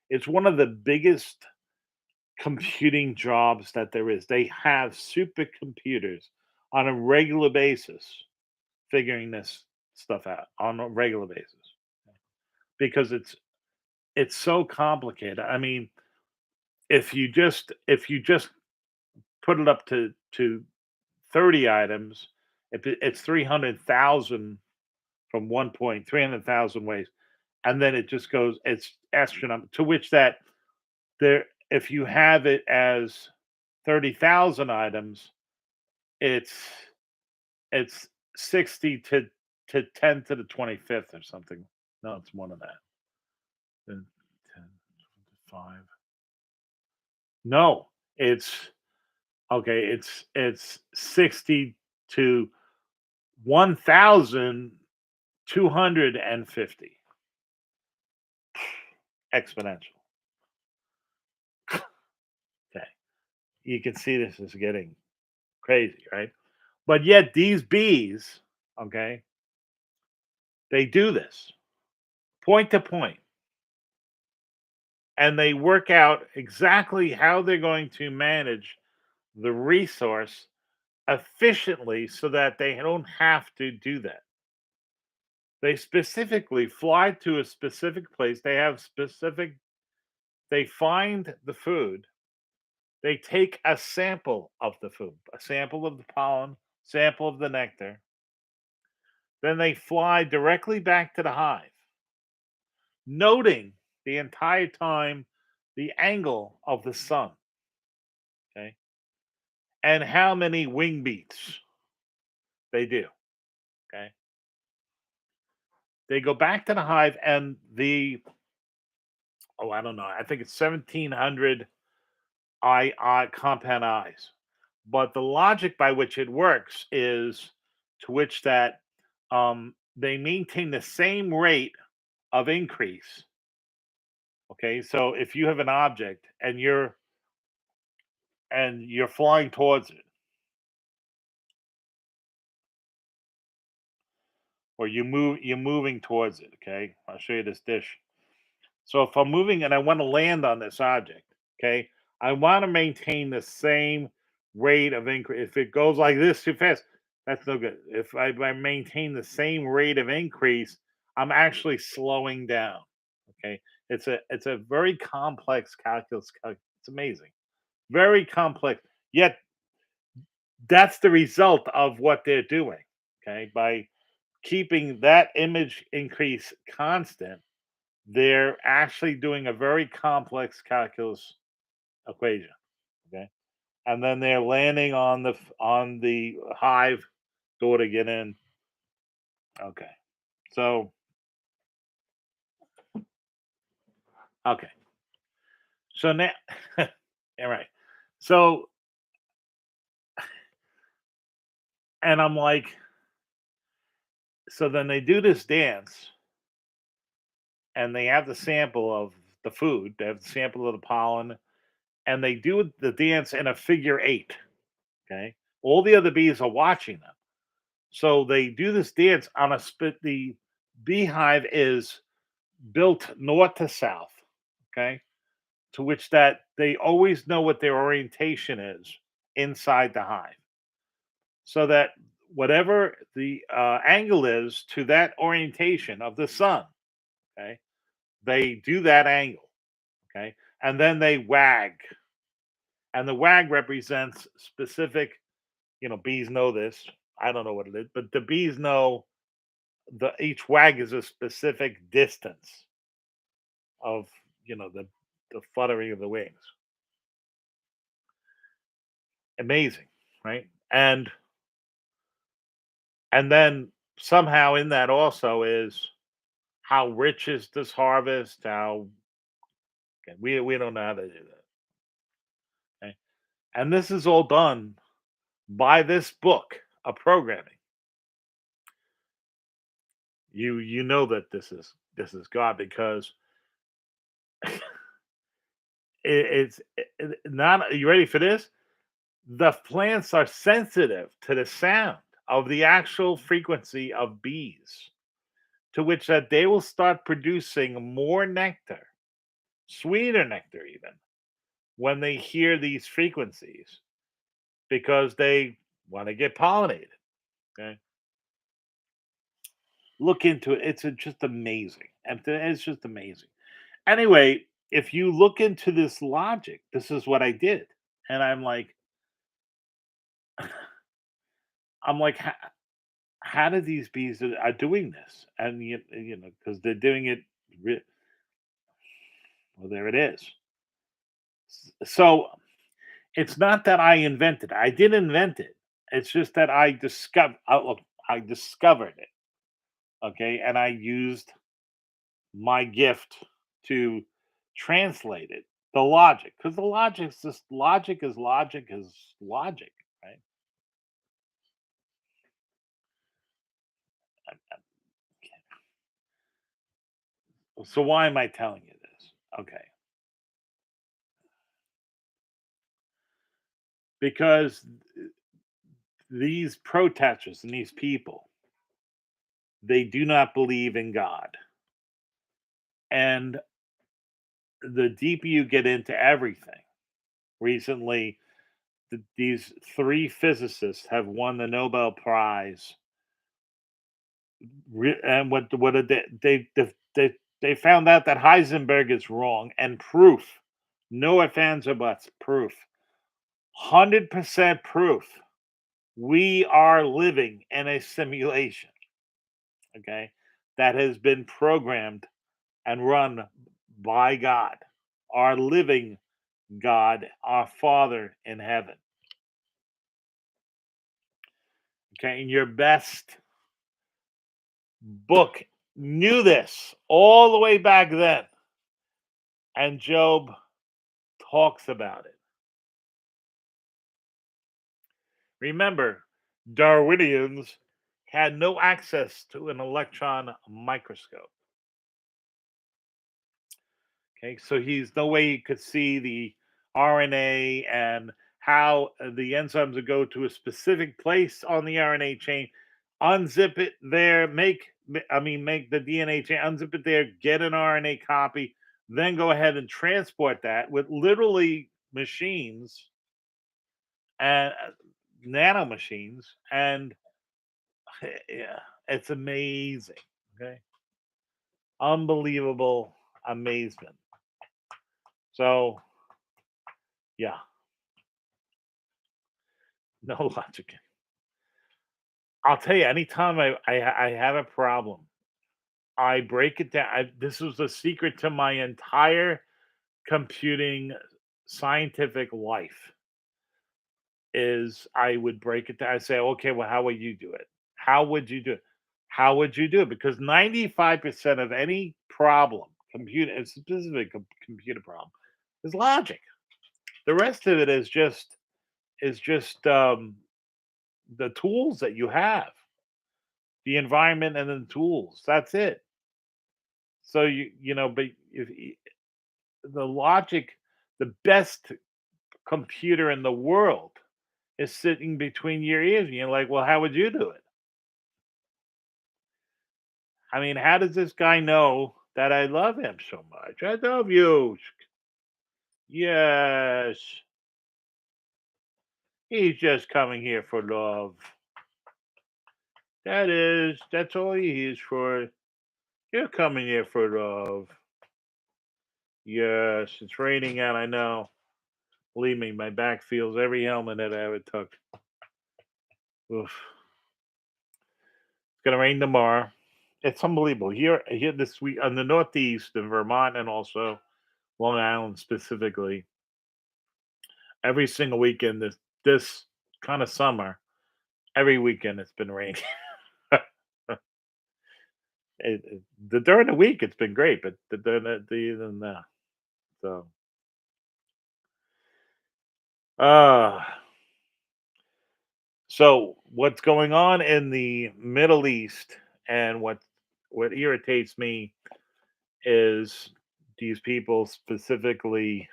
it's one of the biggest computing jobs that there is. They have supercomputers on a regular basis figuring this stuff out on a regular basis because it's so complicated. I mean, if you just put it up to 30 items, if it's 300,000 from one point, 300,000 ways, and then it just goes, it's astronomical. To which that there, if you have it as 30,000 items, it's it's 60 to 10 to the 25th or something. No, it's more than that. 10, 10, 5. No, it's okay. It's 60 to 1,250 exponential. Okay, you can see this is getting crazy, right? But yet these bees, okay, they do this point to point, and they work out exactly how they're going to manage the resource efficiently so that they don't have to do that. They specifically fly to a specific place. They find the food. They take a sample of the food, a sample of the pollen, sample of the nectar. Then they fly directly back to the hive, noting the entire time the angle of the sun, okay, and how many wing beats they do. Okay. They go back to the hive and I don't know, I think it's 1,700 eye compound eyes. But the logic by which it works is to which that they maintain the same rate of increase. Okay, so if you have an object and you're flying towards it, or you're moving towards it. Okay, I'll show you this dish. So if I'm moving and I want to land on this object, okay, I want to maintain the same rate of increase. If it goes like this too fast, that's no good. If I maintain the same rate of increase, I'm actually slowing down. Okay, it's a very complex calculus. It's amazing, very complex. Yet that's the result of what they're doing. Okay, by keeping that image increase constant, they're actually doing a very complex calculus equation. Okay. and then they're landing on on the hive door to get in. Okay, so okay, so now, all right. So, and I'm like, so then they do this dance, and they have the sample of the food. They have the sample of the pollen, and they do the dance in a figure eight. Okay, all the other bees are watching them. So they do this dance on a spit. The beehive is built north to south. Okay, to which that they always know what their orientation is inside the hive, so that whatever the angle is to that orientation of the sun, okay, they do that angle, okay, and then they wag, and the wag represents specific. Bees know this. I don't know what it is, but the bees know the each wag is a specific distance of the fluttering of the wings. Amazing, right? And then somehow in that also is how rich is this harvest? How okay, we don't know how to do that. Okay? And this is all done by this book of programming. You know that this is God because not. You ready for this? The plants are sensitive to the sound of the actual frequency of bees, to which that they will start producing more nectar, sweeter nectar even, when they hear these frequencies because they want to get pollinated. Okay, look into it. It's just amazing, and it's just amazing. Anyway, if you look into this logic, this is what I did, and I'm like, how do these bees are doing this? And because they're doing it. Well, there it is. So it's not that I invented it. I did invent it. It's just that I discovered it. Okay, and I used my gift to translate it. The logic, because the logic is logic, right? So why am I telling you this? Okay, because these protesters and these people, they do not believe in God, and the deeper you get into everything, recently these three physicists have won the Nobel Prize. And what did they found out that Heisenberg is wrong and proof. No ifs, ands, or buts. Proof. 100% proof. We are living in a simulation. Okay, that has been programmed and run by God, our living God, our Father in heaven. Okay, and your best book knew this all the way back then, and Job talks about it. Remember, Darwinians had no access to an electron microscope. Okay, so he's no way he could see the RNA and how the enzymes would go to a specific place on the RNA chain, unzip it there, make the DNA chain, unzip it there, get an RNA copy, then go ahead and transport that with literally machines and nano machines, and yeah, it's amazing. Okay, unbelievable amazement. So yeah, no logic. I'll tell you, anytime I have a problem, I break it down. This was the secret to my entire computing scientific life. is I would break it down. I say, okay, well, how would you do it? How would you do it? How would you do it? Because 95% of any problem, computer, and specifically computer problem, is logic. The rest of it is just the tools that you have, the environment, and then the tools. That's it. So but if the logic, the best computer in the world is sitting between your ears, and you're like, well, how would you do it? I mean, how does this guy know that I love him so much? I love you. Yes. He's just coming here for love. That's all he is for. You're coming here for love. Yes, it's raining out, I know. Believe me, my back feels every helmet that I ever took. Oof. It's gonna rain tomorrow. It's unbelievable. Here this week on the Northeast, in Vermont and also Long Island specifically, every single weekend this kind of summer, every weekend it's been raining. During the week it's been great, but so uh so what's going on in the Middle East, and what irritates me is these people specifically.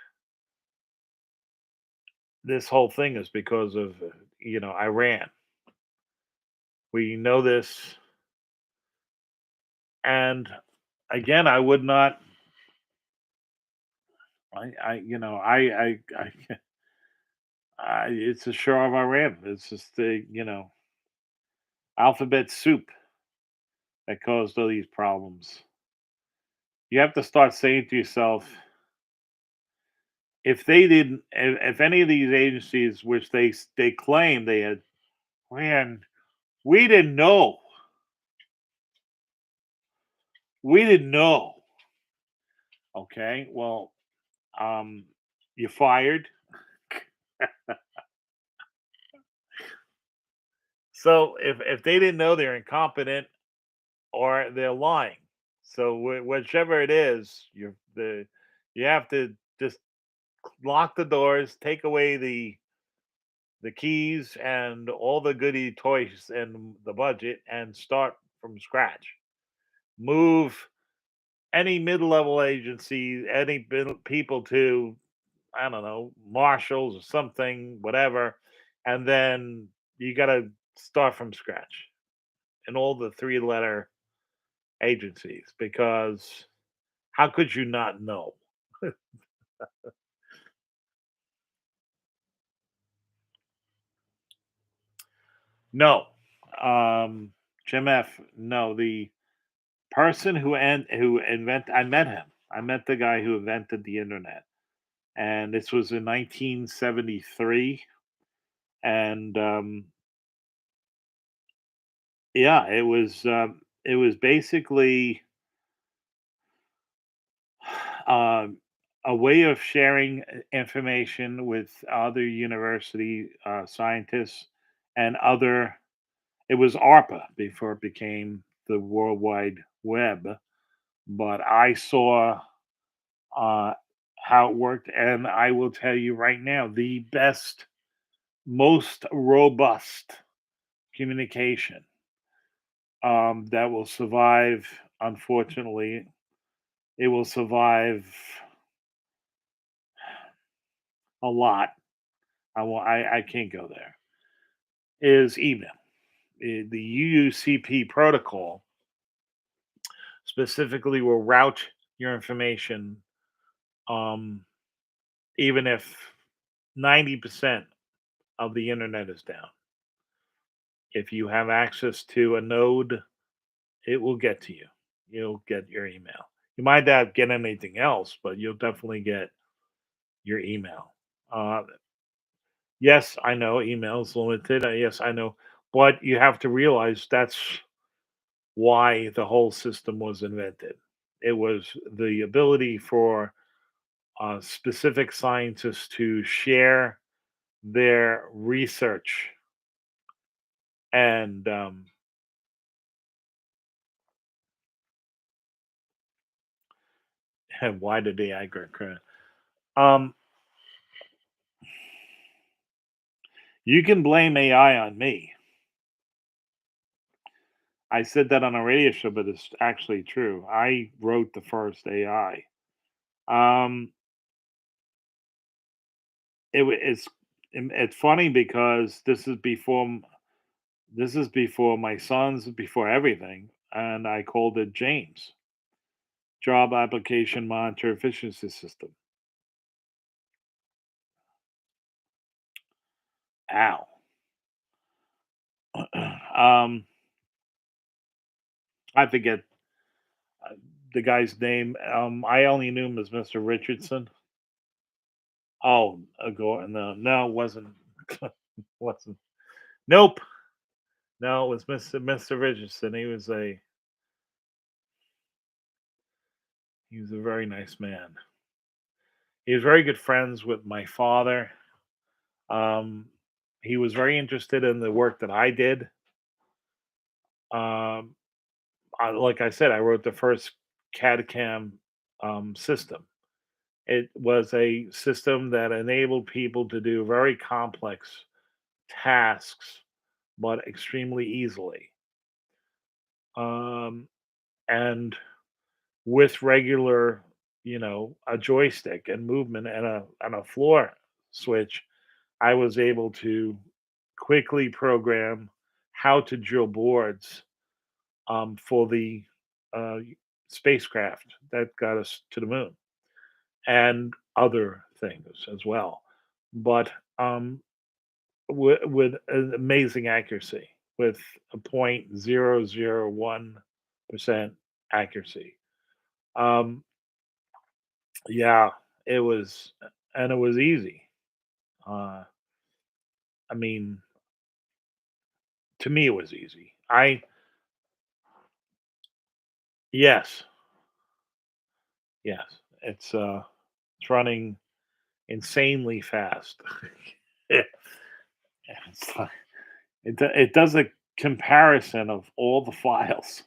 This whole thing is because of Iran. We know this, and again, I would not. It's a Shah of Iran. It's just the alphabet soup that caused all these problems. You have to start saying to yourself, if they didn't, if any of these agencies, which they claim they had, man, we didn't know, we didn't know. Okay, well, um, you fired. So if they didn't know, they're incompetent or they're lying. So whichever it is, you have to just lock the doors, take away the keys and all the goody toys and the budget, and start from scratch. Move any mid-level agency, any people to, I don't know, marshals or something, whatever, and then you got to start from scratch in all the three-letter agencies, because how could you not know? No, um, Jim F. No, the person who invent I met him. I met the guy who invented the internet, and this was in 1973. And yeah, it was basically um, a way of sharing information with other university scientists and other. It was ARPA before it became the World Wide Web, but I saw uh, how it worked, and I will tell you right now, the best, most robust communication that will survive. Unfortunately, it will survive a lot. I can't go there. Is email. The UUCP protocol specifically will route your information, um, even if 90% of the internet is down. If you have access to a node, it will get to you. You'll get your email. You might not get anything else, but you'll definitely get your email. Uh, yes, I know email is limited. Yes, I know, but you have to realize that's why the whole system was invented. It was the ability for specific scientists to share their research and and why did the aggregate credit? Um, you can blame AI on me. I said that on a radio show, but it's actually true. I wrote the first AI. Um, it's funny because this is before my sons, before everything, and I called it James, Job Application Monitor Efficiency System. Ow. um, I forget uh, the guy's name. I only knew him as Mr. Richardson. Oh, no, no, it wasn't. wasn't. Nope. No, it was Mr. Richardson. He was a very nice man. He was very good friends with my father. Um, he was very interested in the work that I did. Um, like I said, I wrote the first CAD/CAM system. It was a system that enabled people to do very complex tasks, but extremely easily. Um, and with regular, a joystick and movement and a floor switch, I was able to quickly program how to drill boards for the uh, spacecraft that got us to the moon and other things as well. But with an amazing accuracy, with a 0.001% accuracy. Um, yeah, it was, and it was easy. Uh, I mean, to me, it was easy. Yes, yes, it's running insanely fast. It's like, it does a comparison of all the files.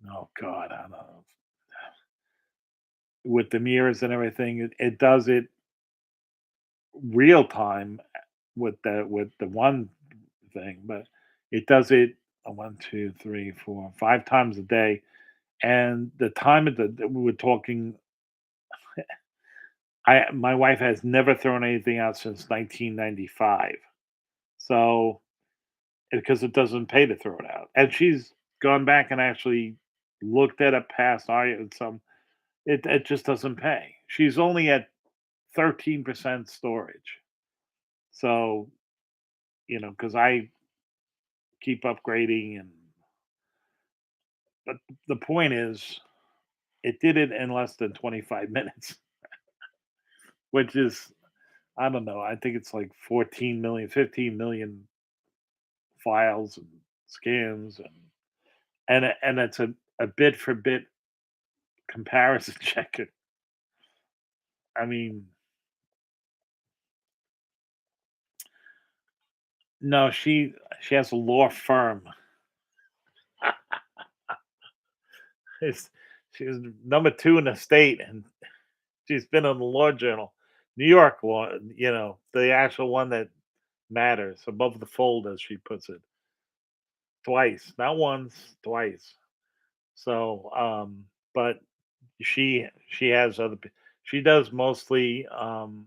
Oh God, I don't know, with the mirrors and everything. It does it real time with the one thing, but it does it 1, 2, 3, 4, 5 times a day. And the time of the we were talking, I my wife has never thrown anything out since 1995. So because it doesn't pay to throw it out, and she's gone back and actually looked at a past some. It just doesn't pay. She's only at 13% storage. So, because I keep upgrading, but the point is, it did it in less than 25 minutes, which is, I don't know, I think it's like 14 million, 15 million files and scans, and it's a bit for bit comparison checker. I mean, no, she has a law firm. It's, she's number 2 in the state, and she's been on the Law Journal, New York law, the actual one that matters, above the fold, as she puts it, twice, not once, twice. So, but she has she does mostly, all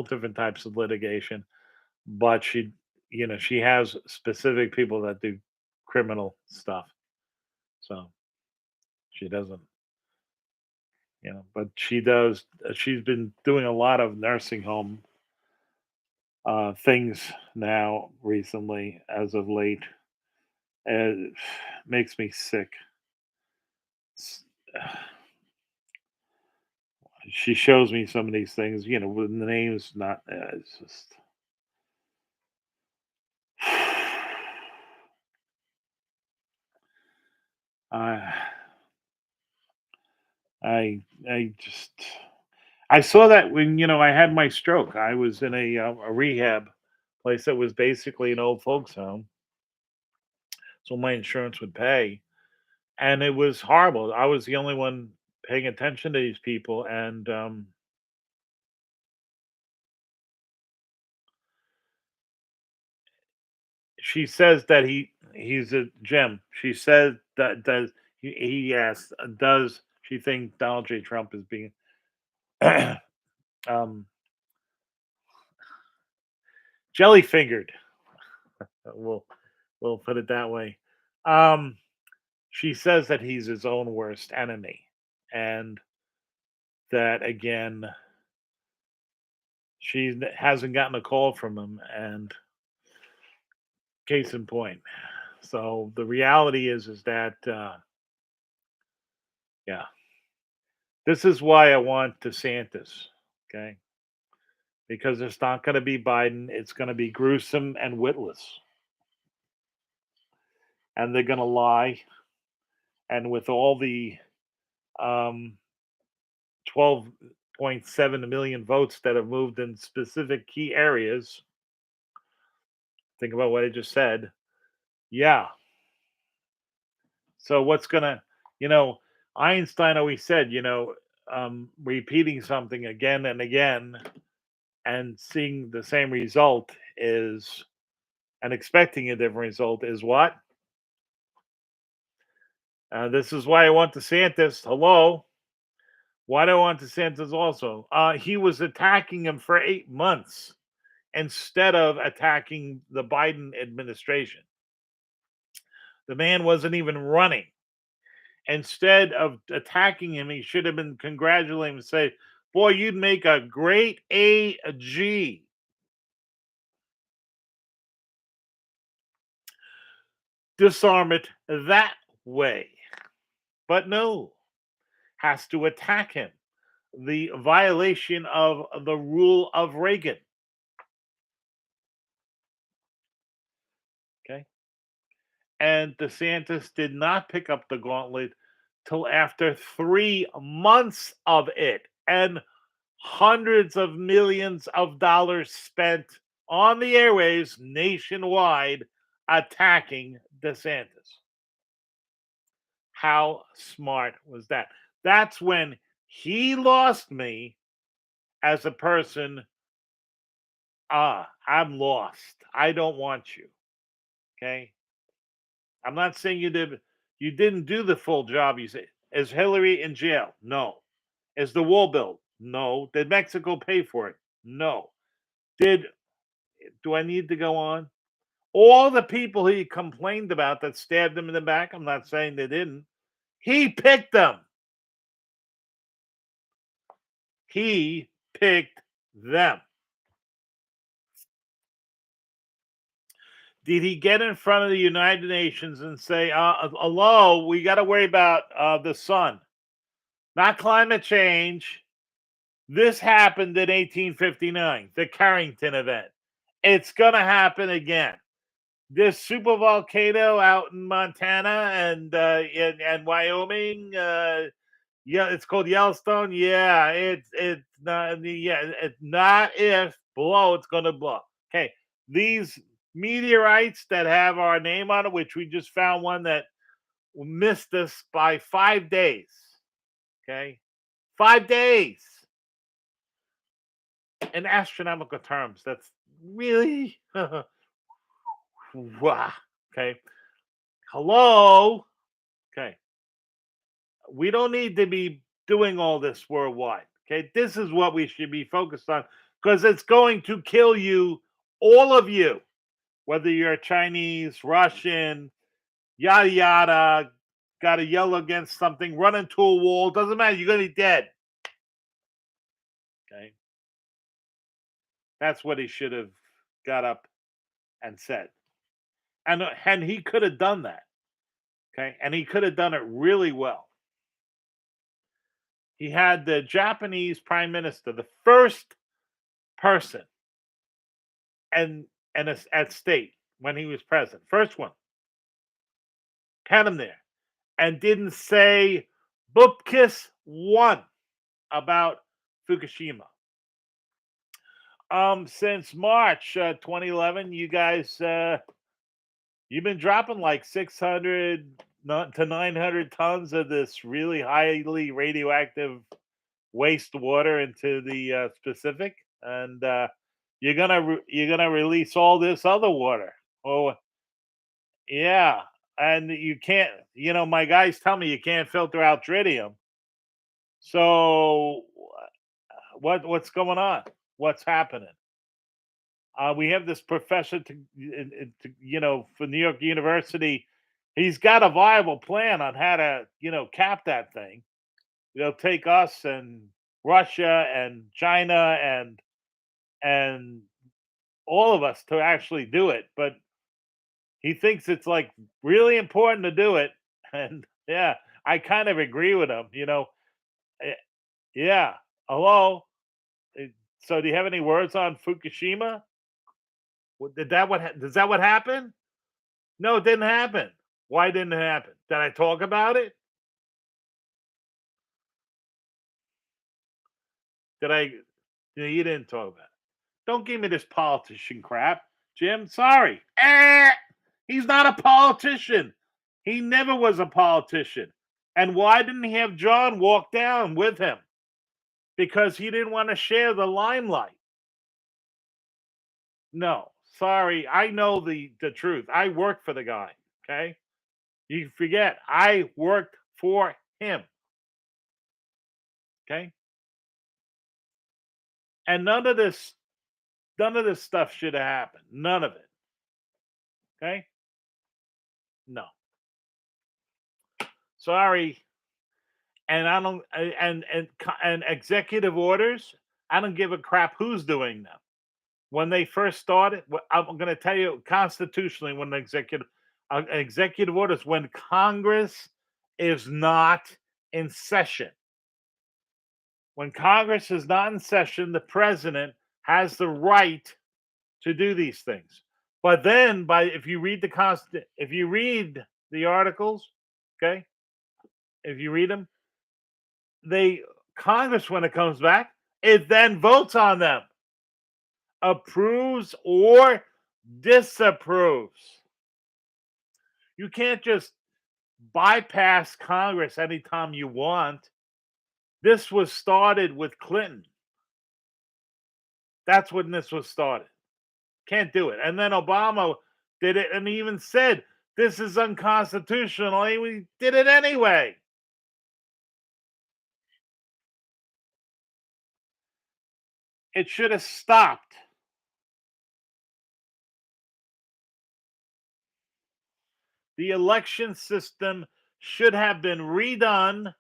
different types of litigation, but she has specific people that do criminal stuff. So she doesn't, but she's been doing a lot of nursing home things now recently, as of late. It makes me sick. S- She shows me some of these things, with the names not. It's just. I I just I saw that when I had my stroke. I was in a rehab place that was basically an old folks home, so my insurance would pay, and it was horrible. I was the only one paying attention to these people, and she says that he's a gem. She says that he asked, does she think Donald J. Trump is being um, jelly fingered? We'll we'll put it that way. Um, she says that he's his own worst enemy, and that again, she hasn't gotten a call from him. And case in point. So the reality is that yeah, this is why I want DeSantis. Okay, because it's not going to be Biden. It's going to be gruesome and witless, and they're going to lie. And with all the um, 12.7 million votes that have moved in specific key areas, think about what I just said. Yeah. So what's gonna, you know, Einstein always said, repeating something again and again and seeing the same result is, and expecting a different result is what? This is why I want DeSantis. Hello. Why do I want DeSantis also? He was attacking him for 8 months instead of attacking the Biden administration. The man wasn't even running. Instead of attacking him, he should have been congratulating him and say, "Boy, you'd make a great AG." Disarm it that way. But no, has to attack him. The violation of the rule of Reagan. Okay. And DeSantis did not pick up the gauntlet till after 3 months of it and hundreds of millions of dollars spent on the airways nationwide attacking DeSantis. How smart was that? That's when he lost me as a person. I'm lost. I don't want you. Okay. I'm not saying you didn't do the full job. You say, is Hillary in jail? No. Is the wall built? No. Did Mexico pay for it? No. Did Do I need to go on? All the people he complained about that stabbed him in the back, I'm not saying they didn't. He picked them. He picked them. Did he get in front of the United Nations and say, hello, we got to worry about the sun, not climate change? This happened in 1859, the Carrington event. It's going to happen again. This super volcano out in Montana and Wyoming, yeah, it's called Yellowstone. Yeah, it's not. Yeah, it's not if blow. It's going to blow. Okay, these meteorites that have our name on it, which we just found one that missed us by 5 days. Okay, 5 days in astronomical terms. That's really wow. Okay, hello. Okay, we don't need to be doing all this worldwide. Okay, this is what we should be focused on because it's going to kill you, all of you, whether you're Chinese, Russian, yada yada, got to yell against something, run into a wall, doesn't matter, you're going to be dead. Okay, that's what he should have got up and said. And he could have done that. Okay, and he could have done it really well. He had the Japanese prime minister, the first person and at state when he was president, first one, had him there, and didn't say boop kiss one about Fukushima. Since March 2011, you guys, you've been dropping like 600 to 900 tons of this really highly radioactive wastewater into the Pacific, and you're gonna release all this other water. Oh, yeah, and you can't. You know, my guys tell me you can't filter out tritium. So, what's going on? What's happening? We have this professor for New York University. He's got a viable plan on how to, cap that thing. Take us and Russia and China and all of us to actually do it. But he thinks it's like really important to do it. And yeah, I kind of agree with him. Eh, yeah. Hello. Eh, So, do you have any words on Fukushima? Does that what happened? No, it didn't happen. Why didn't it happen? Did I talk about it? Did I? No, you didn't talk about it. Don't give me this politician crap, Jim. Sorry. He's not a politician. He never was a politician. And why didn't he have John walk down with him? Because he didn't want to share the limelight. No, sorry. I know the truth. I worked for the guy. Okay. You forget, I worked for him. Okay. And none of this stuff should have happened. None of it. Okay? No. Sorry. And I don't and executive orders, I don't give a crap who's doing them. When they first started, I'm going to tell you constitutionally when the executive orders when Congress is not in session. When Congress is not in session, the president has the right to do these things. But then, if you read if you read the articles, okay, if you read them, they Congress when it comes back, it then votes on them, approves or disapproves. You can't just bypass Congress anytime you want. This was started with Clinton. That's when this was started. Can't do it. And then Obama did it and he even said, this is unconstitutional. We did it anyway. It should have stopped. The election system should have been redone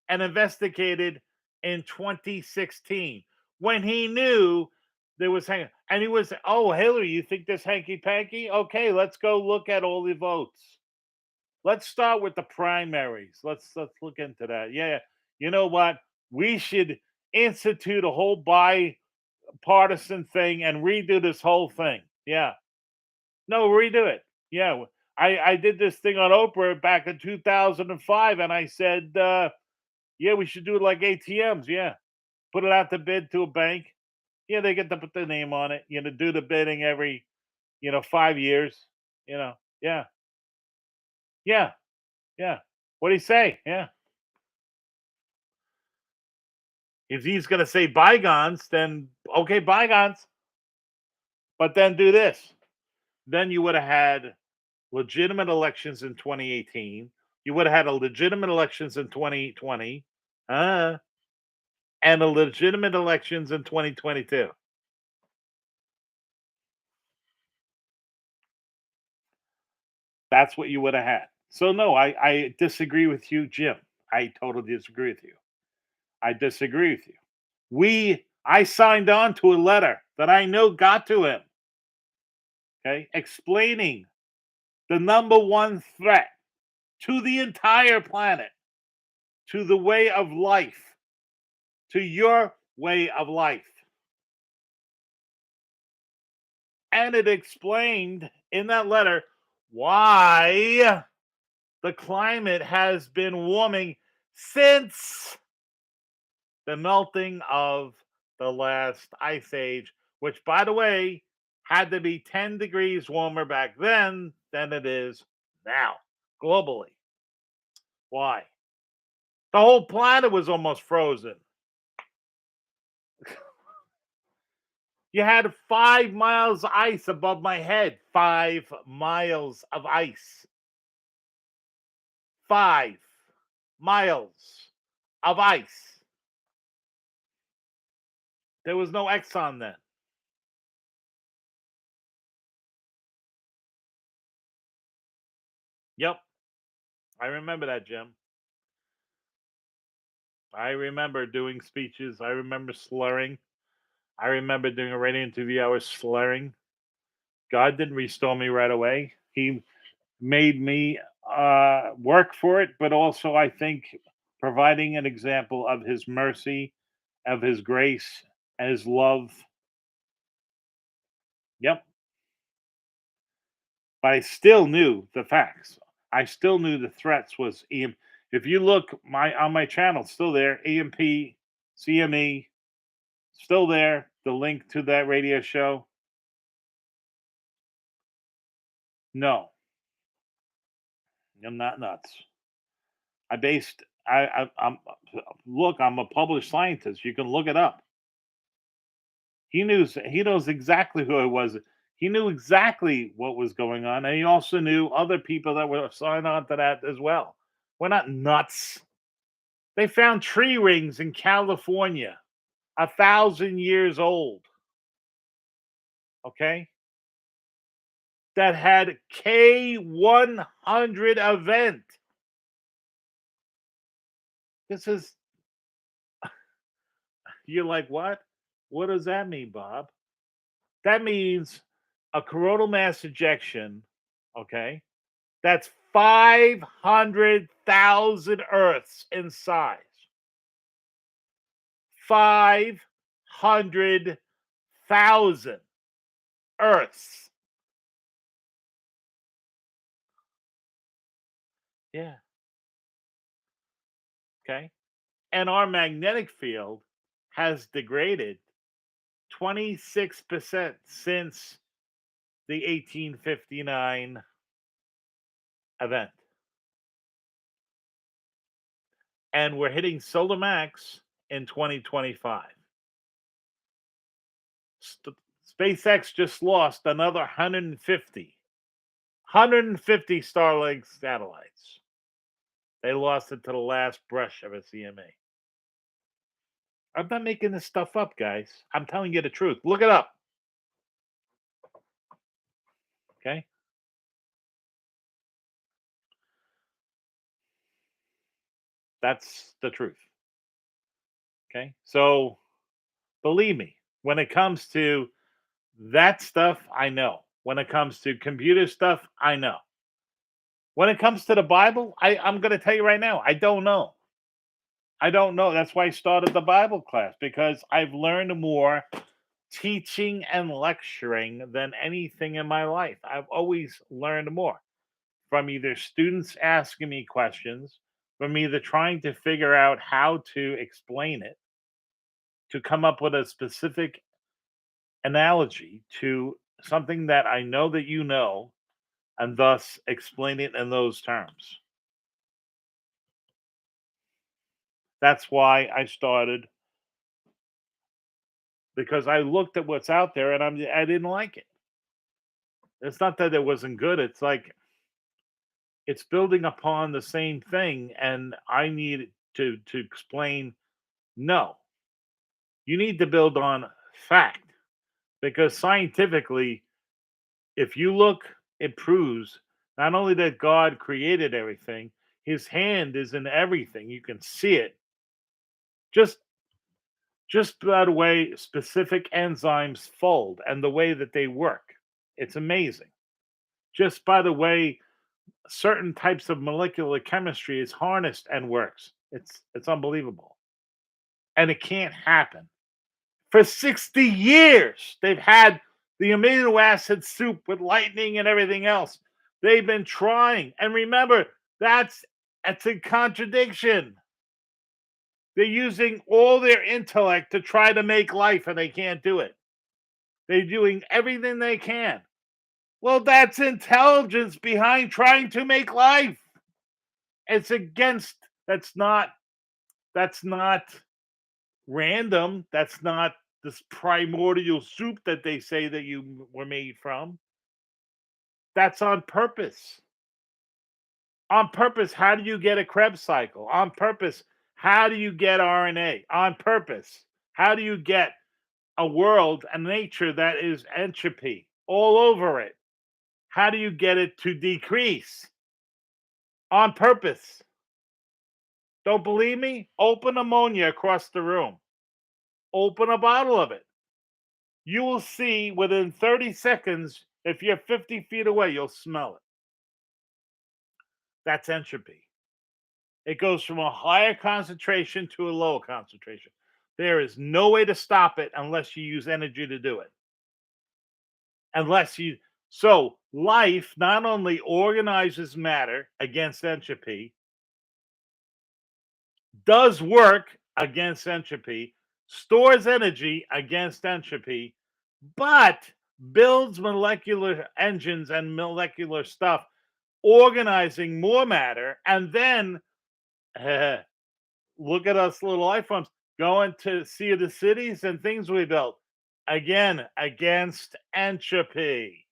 and investigated in 2016 when he knew there was and he was, oh, Hillary, you think this hanky panky? Okay, let's go look at all the votes. Let's start with the primaries. Let's look into that. Yeah, you know what? We should institute a whole bipartisan thing and redo this whole thing. Yeah, no, redo it. Yeah, I did this thing on Oprah back in 2005, and I said, yeah, we should do it like ATMs. Yeah, put it out to bid to a bank. Yeah, they get to put their name on it. Do the bidding every 5 years. Yeah, yeah, yeah. What do you say? Yeah. If he's going to say bygones, then okay, bygones. But then do this. Then you would have had legitimate elections in 2018. You would have had a legitimate elections in 2020, and a legitimate elections in 2022. That's what you would have had. So no, I disagree with you, Jim. I totally disagree with you. I disagree with you. I signed on to a letter that I know got to him, okay, explaining the number one threat to the entire planet, to the way of life, to your way of life. And it explained in that letter why the climate has been warming since the melting of the last ice age, which, by the way, had to be 10 degrees warmer back then than it is now, globally. Why? The whole planet was almost frozen. You had 5 miles of ice above my head. 5 miles of ice. 5 miles of ice. There was no Exxon then. Yep, I remember that, Jim. I remember doing speeches. I remember slurring. I remember doing a radio interview. I was slurring. God didn't restore me right away. He made me work for it, but also, I think, providing an example of His mercy, of His grace, and His love. Yep. But I still knew the facts. I still knew the threats was EM. If you look my on my channel, it's still there. EMP, CME, still there. The link to that radio show. No, I'm not nuts. I based. I'm look. I'm a published scientist. You can look it up. He knew. He knows exactly who I was. He knew exactly what was going on, and he also knew other people that were signed on to that as well. We're not nuts. They found tree rings in California, 1,000 years old. Okay, that had K100 event. This is You're like, what? What does that mean, Bob? That means a coronal mass ejection. Okay, that's 500,000 Earths in size. 500,000 Earths. Yeah. Okay. And our magnetic field has degraded 26% since the 1859 event. And we're hitting solar max in 2025. SpaceX just lost another 150 Starlink satellites. They lost it to the last brush of a CMA. I'm not making this stuff up, guys. I'm telling you the truth. Look it up. Okay. That's the truth. Okay. So believe me, when it comes to that stuff, I know. When it comes to computer stuff, I know. When it comes to the Bible, I'm going to tell you right now, I don't know. I don't know. That's why I started the Bible class, because I've learned more teaching and lecturing than anything in my life. I've always learned more from either students asking me questions, from either trying to figure out how to explain it, to come up with a specific analogy to something that I know that you know, and thus explain it in those terms. That's why I started, because I looked at what's out there and I didn't like it. It's not that it wasn't good. It's like it's building upon the same thing, and I need to explain. No, you need to build on fact, because scientifically, if you look, it proves not only that God created everything, His hand is in everything. You can see it. Just just by the way specific enzymes fold and the way that they work. It's amazing. Just by the way certain types of molecular chemistry is harnessed and works. It's unbelievable. And it can't happen. For 60 years, they've had the amino acid soup with lightning and everything else. They've been trying. And remember, that's a contradiction. They're using all their intellect to try to make life and they can't do it. They're doing everything they can. Well, that's intelligence behind trying to make life. It's against that's not random. That's not this primordial soup that they say that you were made from. That's on purpose. On purpose, how do you get a Krebs cycle? On purpose, how do you get RNA? On purpose, how do you get a world, a nature that is entropy all over it? How do you get it to decrease? On purpose. Don't believe me? Open ammonia across the room. Open a bottle of it. You will see within 30 seconds, if you're 50 feet away, you'll smell it. That's entropy. It goes from a higher concentration to a lower concentration. There is no way to stop it unless you use energy to do it. Unless you so life not only organizes matter against entropy, does work against entropy, stores energy against entropy, but builds molecular engines and molecular stuff, organizing more matter, and then look at us little life forms going to see the cities and things we built again against entropy.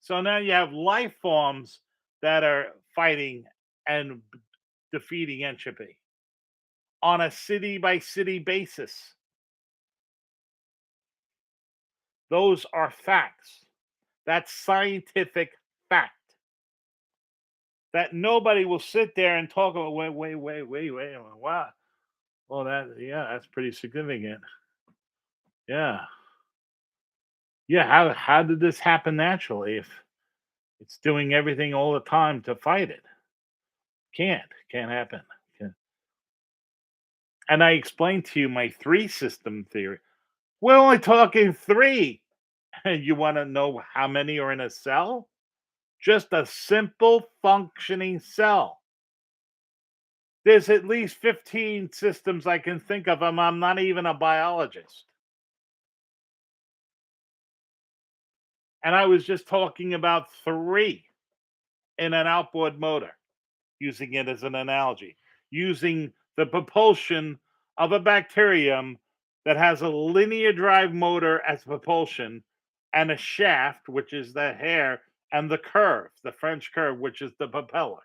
So now you have life forms that are fighting and defeating entropy on a city by city basis. Those are facts. That's scientific fact. That nobody will sit there and talk about wait. Wow. Well, that's pretty significant. Yeah. Yeah. How did this happen naturally if it's doing everything all the time to fight it? Can't happen. Can't. And I explained to you my three system theory. We're only talking three. You want to know how many are in a cell? Just a simple functioning cell. There's at least 15 systems I can think of. I'm not even a biologist. And I was just talking about three in an outboard motor, using it as an analogy, using the propulsion of a bacterium that has a linear drive motor as propulsion and a shaft, which is the hair, and the curve, the French curve, which is the propeller.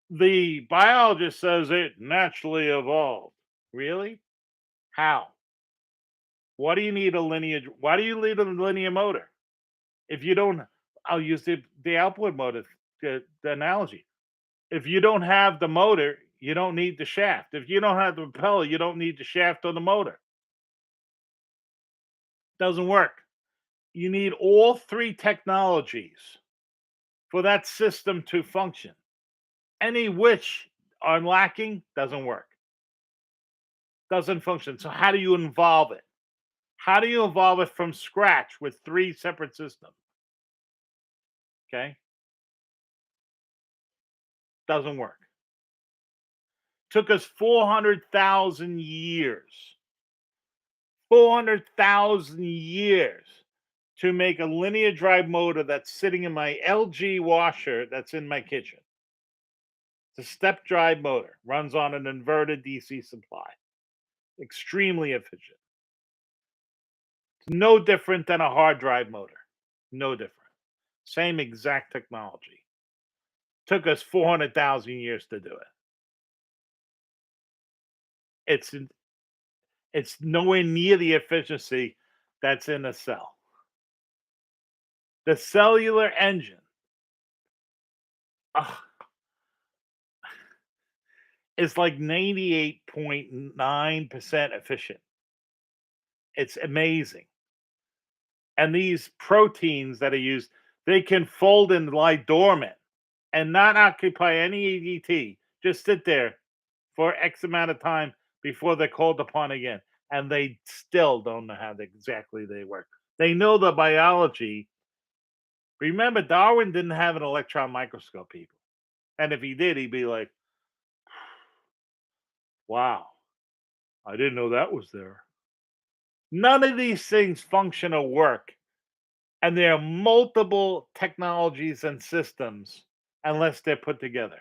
The biologist says it naturally evolved. Really? How? What do you need a linear? Why do you need a linear motor? If you don't, I'll use the outboard motor, the analogy. If you don't have the motor, you don't need the shaft. If you don't have the propeller, you don't need the shaft or the motor. Doesn't work. You need all three technologies for that system to function. Any which are lacking doesn't work. Doesn't function. So how do you involve it? How do you evolve it from scratch with three separate systems? Okay. Doesn't work. Took us 400,000 years. 400,000 years to make a linear drive motor that's sitting in my LG washer that's in my kitchen. It's a step drive motor, runs on an inverted DC supply. Extremely efficient. It's no different than a hard drive motor. No different. Same exact technology. Took us 400,000 years to do it. It's it's nowhere near the efficiency that's in a cell. The cellular engine ugh, is like 98.9% efficient. It's amazing. And these proteins that are used, they can fold and lie dormant and not occupy any EDT. Just sit there for X amount of time before they're called upon again. And they still don't know how exactly they work. They know the biology. Remember, Darwin didn't have an electron microscope, people. And if he did, he'd be like, Wow. I didn't know that was there. None of these things function or work, and there are multiple technologies and systems unless they're put together.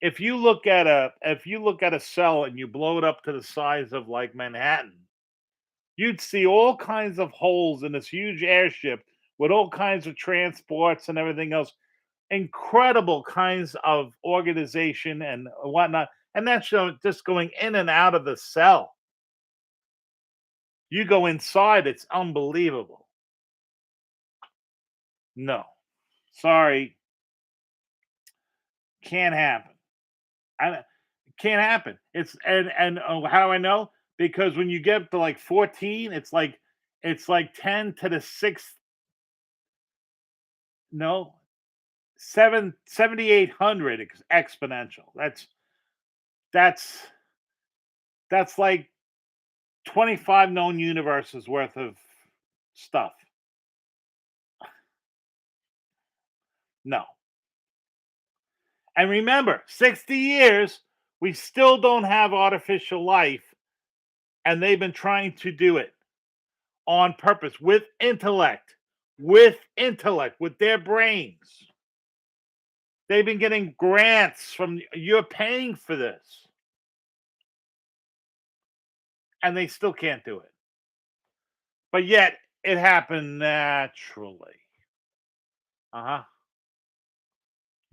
If you look at a cell and you blow it up to the size of like Manhattan, you'd see all kinds of holes in this huge airship with all kinds of transports and everything else. Incredible kinds of organization and whatnot. And that's just going in and out of the cell. You go inside, it's unbelievable. No, sorry, can't happen. I can't happen. And how I know, because when you get to like 14, it's like 10 to the sixth, no, 7,800 exponential. That's like 25 known universes worth of stuff. No. And remember, 60 years, we still don't have artificial life, and they've been trying to do it on purpose with intellect, with their brains. They've been getting grants from, you're paying for this, and they still can't do it. But yet, it happened naturally. Uh huh.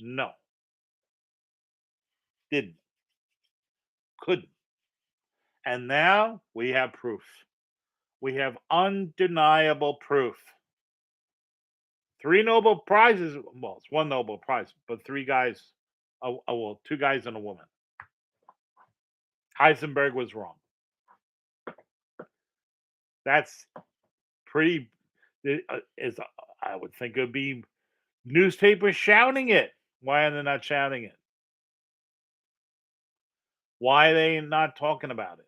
No, didn't, couldn't. And now we have proof. We have undeniable proof. Three Nobel Prizes. Well, it's one Nobel Prize, but three guys. Well, two guys and a woman. Heisenberg was wrong. That's pretty. Is I would think it would be newspapers shouting it. Why are they not shouting it? Why are they not talking about it?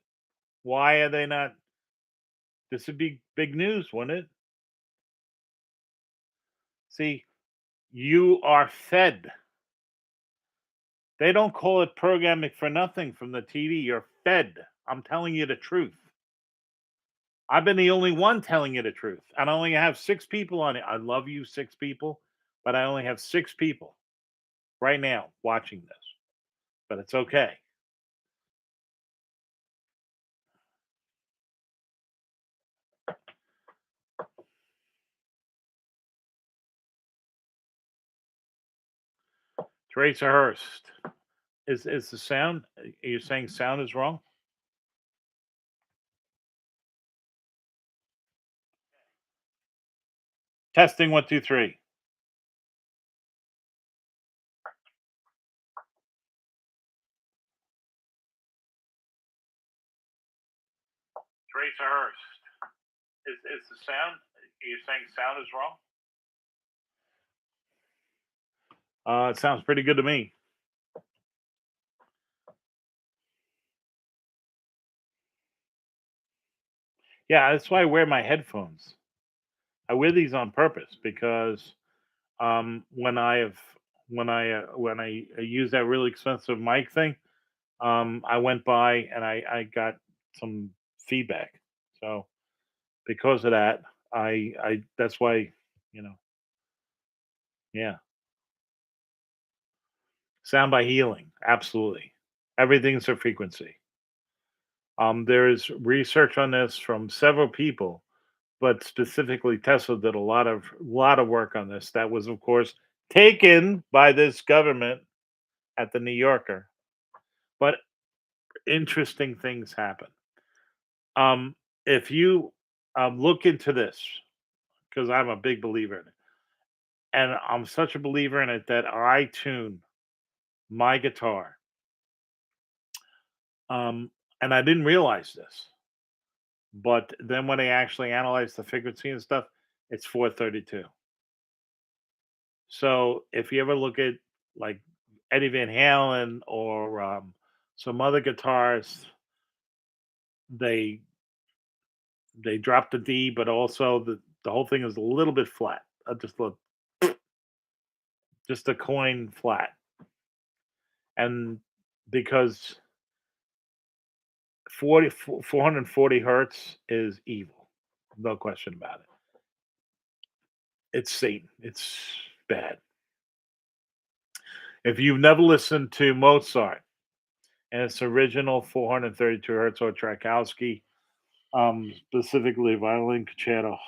Why are they not? This would be big news, wouldn't it? See, you are fed. They don't call it programming for nothing from the TV. You're fed. I'm telling you the truth. I've been the only one telling you the truth. And I only have six people on it. I love you, six people, but I only have six people right now watching this. But it's okay. Teresa Hurst. Is the sound, are you saying sound is wrong? Testing 1, 2, 3. Teresa Hurst. Is the sound, are you saying sound is wrong? It sounds pretty good to me. Yeah, that's why I wear my headphones. I wear these on purpose because when I have when I use that really expensive mic thing, I went by and I got some feedback. So because of that, I that's why, you know, yeah, sound by healing, absolutely. Everything's a frequency. There is research on this from several people, but specifically Tesla did a lot of work on this. That was, of course, taken by this government at the New Yorker. But interesting things happen. If you look into this, because I'm a big believer in it, and I'm such a believer in it that I tune my guitar. Um, and I didn't realize this, but then when they actually analyze the frequency and stuff, it's 432. So if you ever look at like Eddie Van Halen or some other guitarists, they they drop the D, but also the whole thing is a little bit flat. Just a coin flat, and because 440 hertz is evil. No question about it. It's Satan. It's bad. If you've never listened to Mozart and its original 432 hertz or Tchaikovsky, specifically violin concerto,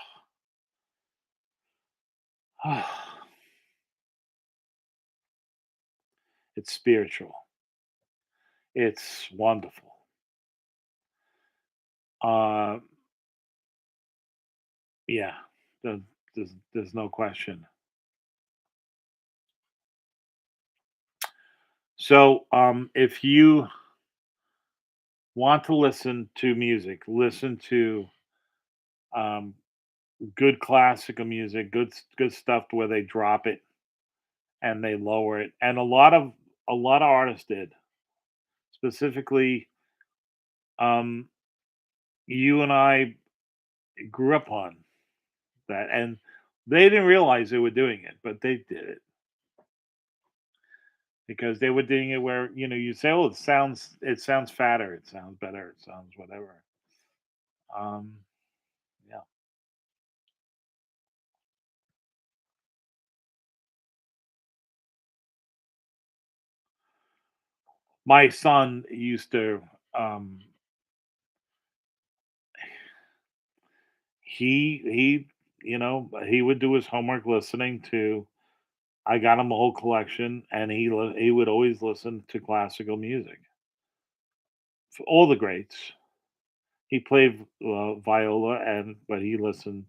it's spiritual. It's wonderful. Uh, yeah, there- there's no question. So, if you want to listen to music, listen to um, good classical music, good stuff where they drop it and they lower it, and a lot of artists did. Specifically, um, you and I grew up on that, and they didn't realize they were doing it, but they did it because they were doing it where you say, "Oh, it sounds fatter, it sounds better, it sounds whatever." Um, yeah, my son used to. Um, he would do his homework listening to. I got him a whole collection, and he would always listen to classical music, all the greats. He played viola, but he listened,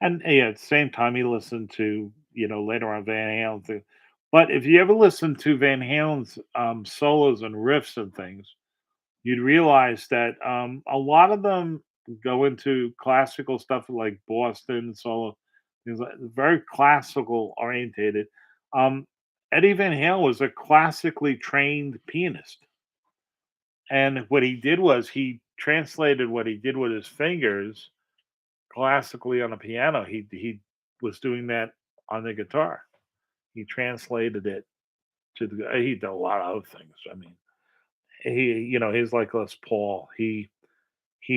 and yeah, at the same time he listened to later on Van Halen too. But if you ever listen to Van Halen's solos and riffs and things, you'd realize that a lot of them go into classical stuff like Boston solo, things like very classical orientated. Um, Eddie Van Halen was a classically trained pianist, and what he did was he translated what he did with his fingers classically on a piano. He was doing that on the guitar. He translated it to the. He did a lot of other things. I mean, he's like Les Paul. He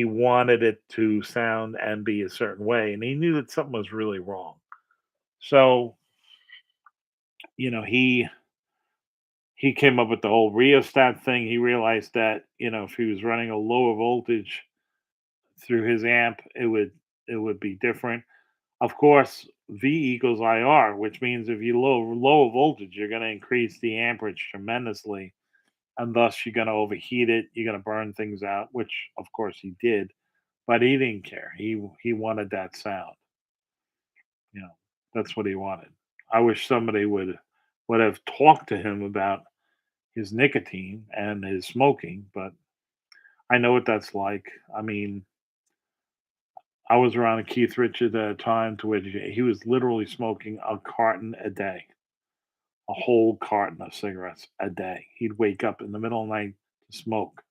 wanted it to sound and be a certain way, and he knew that something was really wrong. So, he came up with the whole rheostat thing. He realized that, if he was running a lower voltage through his amp, it would be different. Of course, V equals IR, which means if you lower voltage, you're going to increase the amperage tremendously, and thus you're going to overheat it. You're going to burn things out, which of course he did, but he didn't care. He wanted that sound. You know, that's what he wanted. I wish somebody would have talked to him about his nicotine and his smoking, but I know what that's like. I mean, I was around Keith Richards at a time to where he was literally smoking a carton a day, a whole carton of cigarettes a day. He'd wake up in the middle of the night to smoke.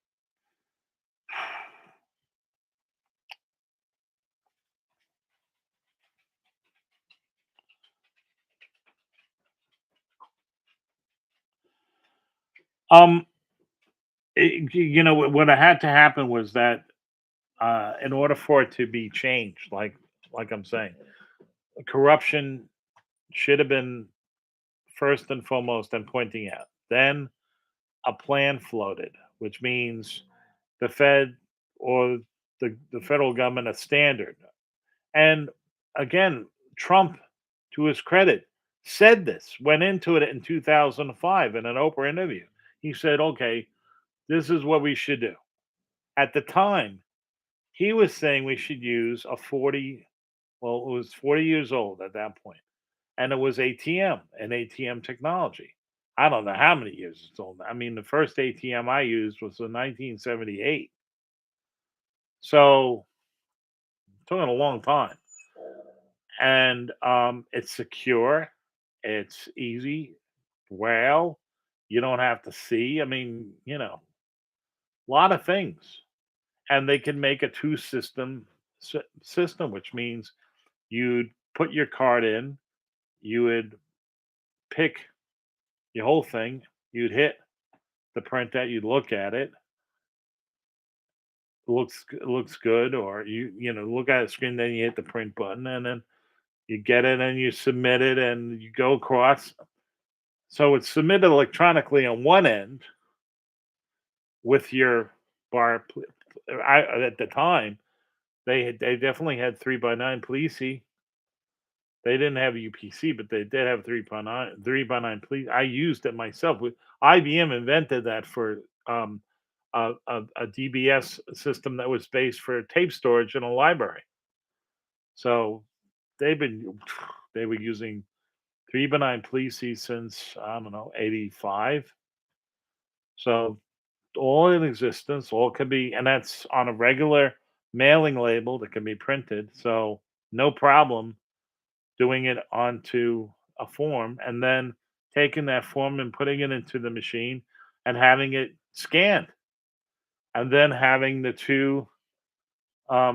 Um, what had to happen was that in order for it to be changed, like I'm saying, corruption should have been first and foremost and pointing out. Then a plan floated, which means the Fed or the federal government a standard. And again, Trump, to his credit, said this, went into it in 2005 in an Oprah interview. He said, okay, this is what we should do. At the time, he was saying we should use a 40, well, it was 40 years old at that point, and it was ATM and ATM technology. I don't know how many years it's old. I mean, the first ATM I used was in 1978. So, it took a long time. And it's secure, it's easy. Well, you don't have to see. I mean, a lot of things. And they can make a two system, which means you'd put your card in, you would pick your whole thing, you'd hit the print that you'd look at it, looks good, or look at the screen, then you hit the print button, and then you get it and you submit it and you go across. So it's submitted electronically on one end with your bar. At the time they definitely had 3x9 Police. They didn't have UPC, but they did have 3x9 Police. I used it myself. With IBM invented that for a DBS system that was based for tape storage in a library. So they've been they were using 3x9 Police since, I don't know, 85. So all in existence, all can be, and that's on a regular mailing label that can be printed. So no problem doing it onto a form and then taking that form and putting it into the machine and having it scanned, and then having the two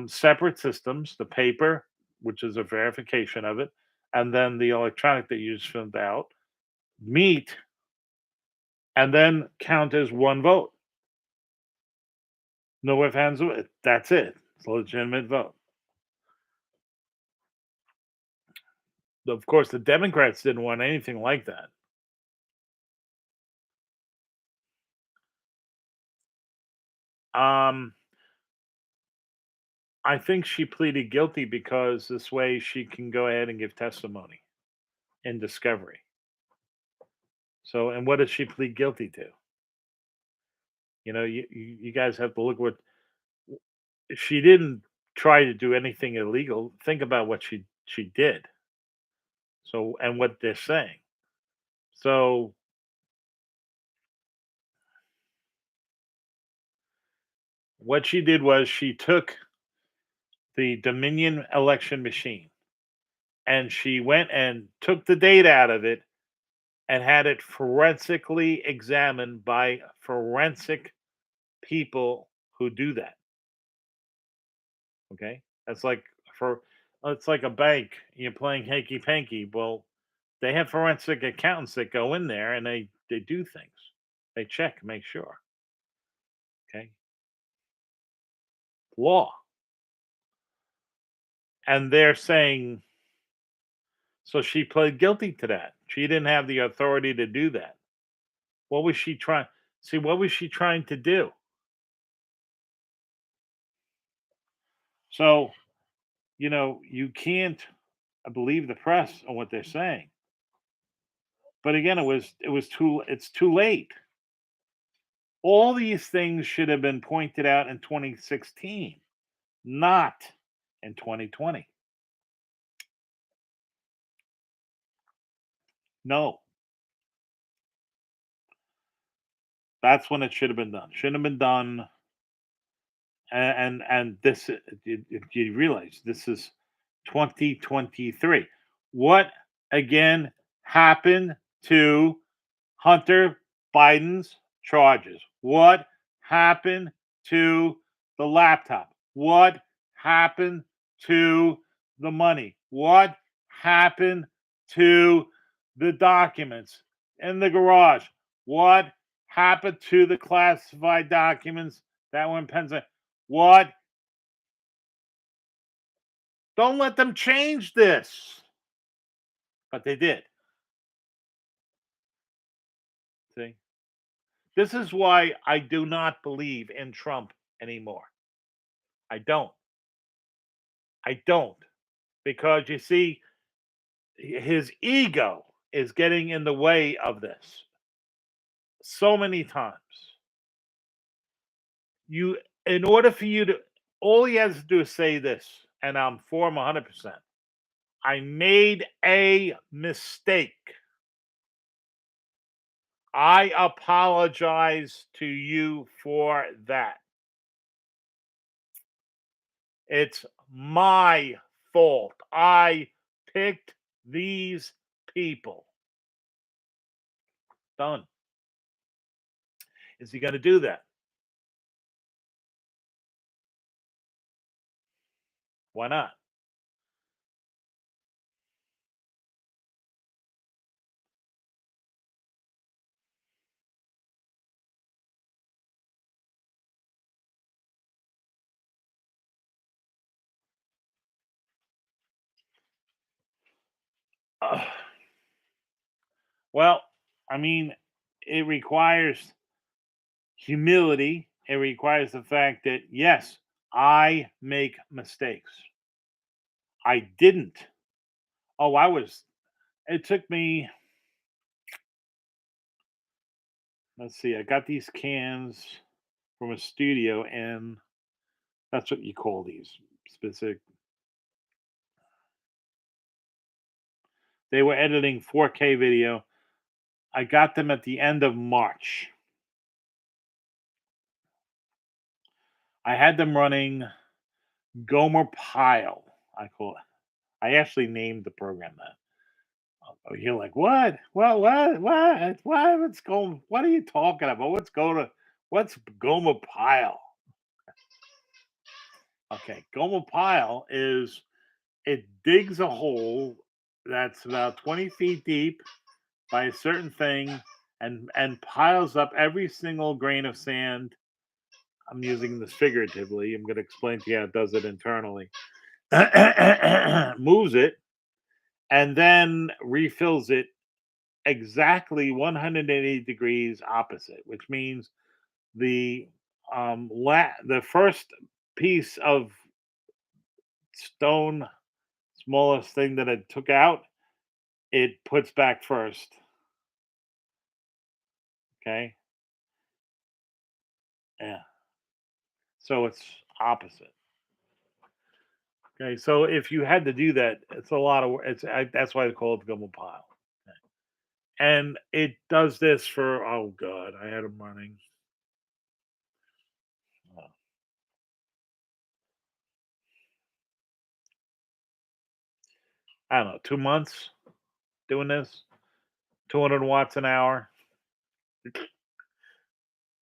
separate systems, the paper, which is a verification of it, and then the electronic that you just filled out, meet and then count as one vote. No ifs, ands, or that's it. It's a legitimate vote. Of course, the Democrats didn't want anything like that. Um, I think she pleaded guilty because this way she can go ahead and give testimony in discovery. So, and what does she plead guilty to? You guys have to look what she didn't try to do anything illegal. Think about what she did. So, and what they're saying. So, what she did was she took the Dominion election machine and she went and took the data out of it and had it forensically examined by forensic people who do that. Okay, that's like for it's like a bank. You're playing hanky panky. Well, they have forensic accountants that go in there and they do things. They check, make sure. Okay, law, and they're saying so. She pled guilty to that. She didn't have the authority to do that. What was she trying? See, what was she trying to do? So, you can't believe the press on what they're saying. But again, it's too late. All these things should have been pointed out in 2016, not in 2020. No, that's when it should have been done. Shouldn't have been done. And this, you realize this is 2023. What again happened to Hunter Biden's charges? What happened to the laptop? What happened to the money? What happened to the documents in the garage? What happened to the classified documents that were in Pennsylvania? What? Don't let them change this. But they did. See? This is why I do not believe in Trump anymore. I don't. I don't. Because you see, his ego is getting in the way of this so many times. In order for you to, all he has to do is say this, and I'm for him 100%. I made a mistake. I apologize to you for that. It's my fault. I picked these people. Done. Is he going to do that? Why not? Well, I mean, it requires humility. It requires the fact that, yes, I make mistakes. I didn't. Oh, it took me, let's see, I got these cans from a studio, and that's what you call these specific. They were editing 4K video. I got them at the end of March. I had them running Gomer Pile, I call it. I actually named the program that. Oh, you're like, what? What's going? What are you talking about? What's Gomer Pile? Okay, Gomer Pile is it digs a hole that's about 20 feet deep by a certain thing and piles up every single grain of sand. I'm using this figuratively. I'm going to explain to you how it does it internally. Moves it and then refills it exactly 180 degrees opposite, which means the the first piece of stone, smallest thing that it took out, it puts back first. Okay, yeah. So it's opposite. Okay, so if you had to do that, it's a lot of work. That's why they call it the Gummel pile. Okay. And it does this for oh god, I had them running. uh, I don't know, 2 months doing this, 200 watts an hour.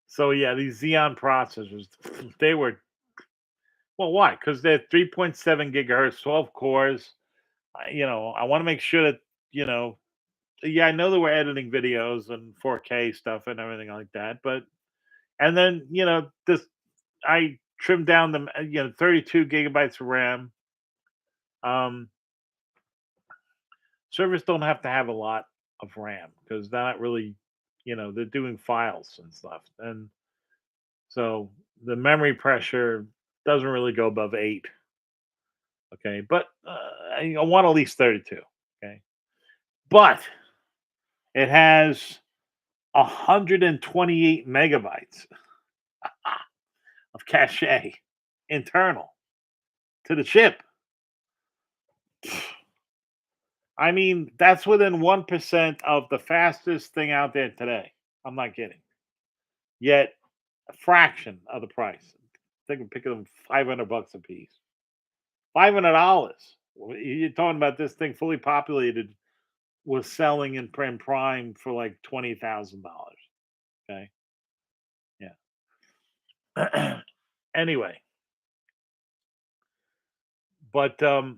So yeah, these Xeon processors, they were well. Why? Because they're 3.7 gigahertz, 12 cores. I want to make sure that you know. Yeah, I know that we're editing videos and 4K stuff and everything like that, but and then this I trimmed down the 32 gigabytes of RAM. Um, Servers don't have to have a lot of RAM because they're not really, they're doing files and stuff, and so the memory pressure doesn't really go above 8. Okay, but I want at least 32. Okay, but it has 128 megabytes of cache internal to the chip. I mean, that's within 1% of the fastest thing out there today. I'm not kidding. Yet a fraction of the price. They can pick them $500 a piece. $500. You're talking about this thing fully populated was selling in prime for like $20,000. Okay. Yeah. Anyway, but so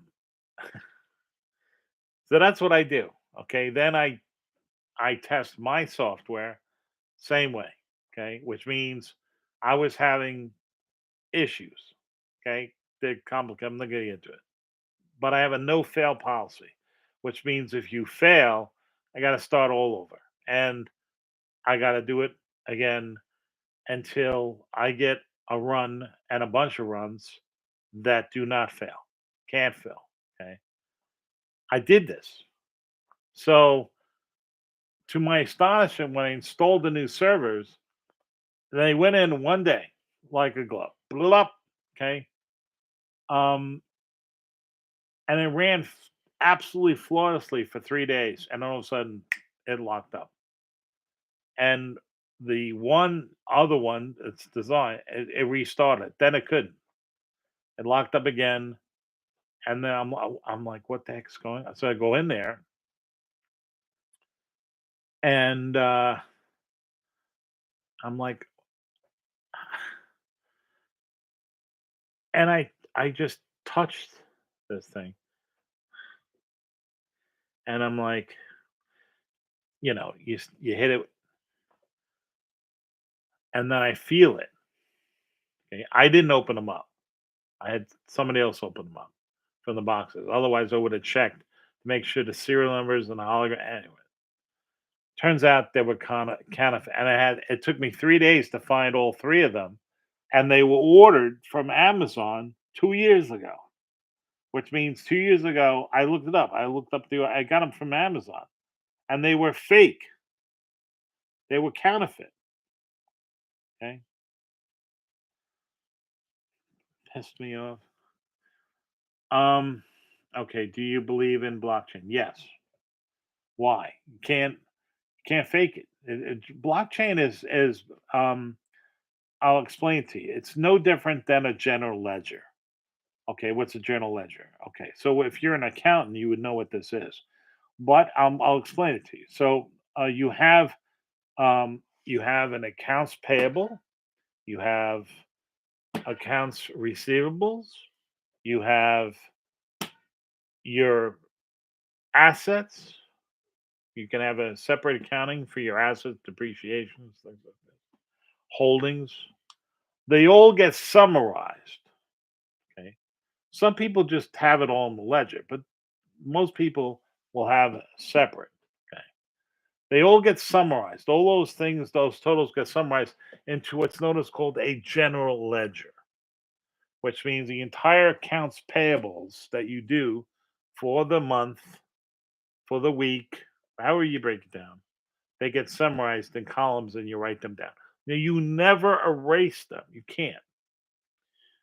that's what I do. Okay. Then I test my software same way. Okay. Which means I was having issues. Okay. They're complicated. I'm not getting into it. But I have a no fail policy, which means if you fail, I got to start all over. And I got to do it again until I get a run and a bunch of runs that do not fail, can't fail. Okay. I did this. So, to my astonishment, when I installed the new servers, they went in one day like a glove. Blup. Okay. Um, and it ran absolutely flawlessly for 3 days. And all of a sudden, it locked up. And the one other one, it's designed, it restarted. Then it couldn't. It locked up again, and then I'm like, "What the heck's going on?" So I go in there, and I'm like, and I just touched this thing, and I'm like, you hit it, and then I feel it. Okay, I didn't open them up. I had somebody else open them up from the boxes. Otherwise, I would have checked to make sure the serial numbers and the hologram. Anyway, turns out they were counterfeit, and it took me 3 days to find all three of them, and they were ordered from Amazon 2 years ago. Which means 2 years ago, I looked it up. I got them from Amazon, and they were fake. They were counterfeit. Okay, pissed me off. Um, okay. Do you believe in blockchain? Yes. Why? You can't fake it. Blockchain is I'll explain it to you. It's no different than a general ledger. Okay, what's a general ledger? Okay, so if you're an accountant, you would know what this is. But I'll explain it to you. So you have an accounts payable, you have accounts receivables, you have your assets. You can have a separate accounting for your assets, depreciations, things like that. Holdings. They all get summarized. Okay. Some people just have it all in the ledger, but most people will have it separate. Okay. They all get summarized. All those things, those totals get summarized into what's known as called a general ledger, which means the entire accounts payables that you do for the month, for the week, however you break it down, they get summarized in columns and you write them down. Now, you never erase them. You can't.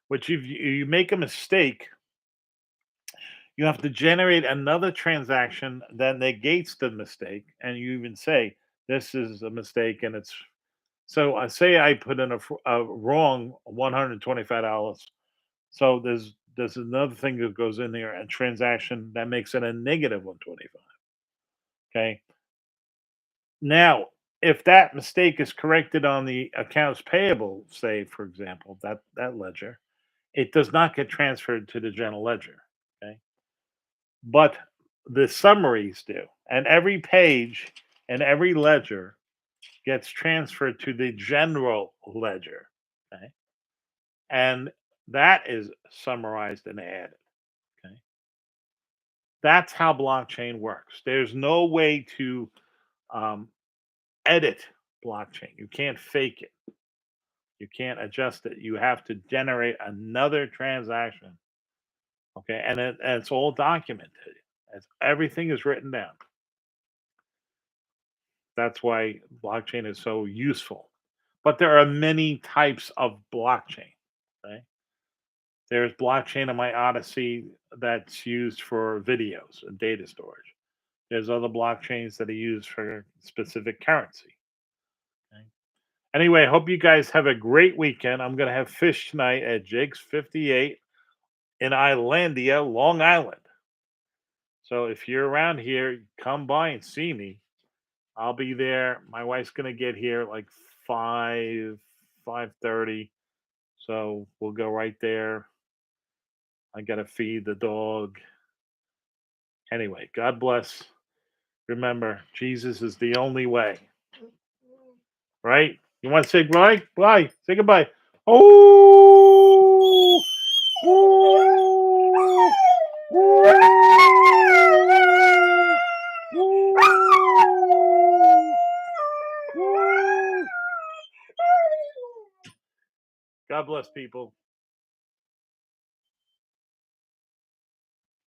Which if you make a mistake, you have to generate another transaction that negates the mistake. And you even say, this is a mistake and it's so I say I put in a wrong $125. So there's another thing that goes in there, a transaction that makes it a negative 125. Okay. Now, if that mistake is corrected on the accounts payable, say for example, that ledger, it does not get transferred to the general ledger. Okay. But the summaries do. And every page and every ledger gets transferred to the general ledger. Okay. And that is summarized and added. Okay. That's how blockchain works. There's no way to um, edit blockchain. You can't fake it. You can't adjust it. You have to generate another transaction. Okay, and it's all documented. Everything is written down. That's why blockchain is so useful. But there are many types of blockchain. Okay, there's blockchain in my Odyssey that's used for videos and data storage. There's other blockchains that are used for specific currency. Okay? Anyway, I hope you guys have a great weekend. I'm going to have fish tonight at Jake's 58 in Islandia, Long Island. So if you're around here, come by and see me. I'll be there. My wife's going to get here like 5:30. So we'll go right there. I got to feed the dog. Anyway, God bless. Remember, Jesus is the only way. Right? You want to say goodbye? Bye. Say goodbye. Oh. Oh. God bless people.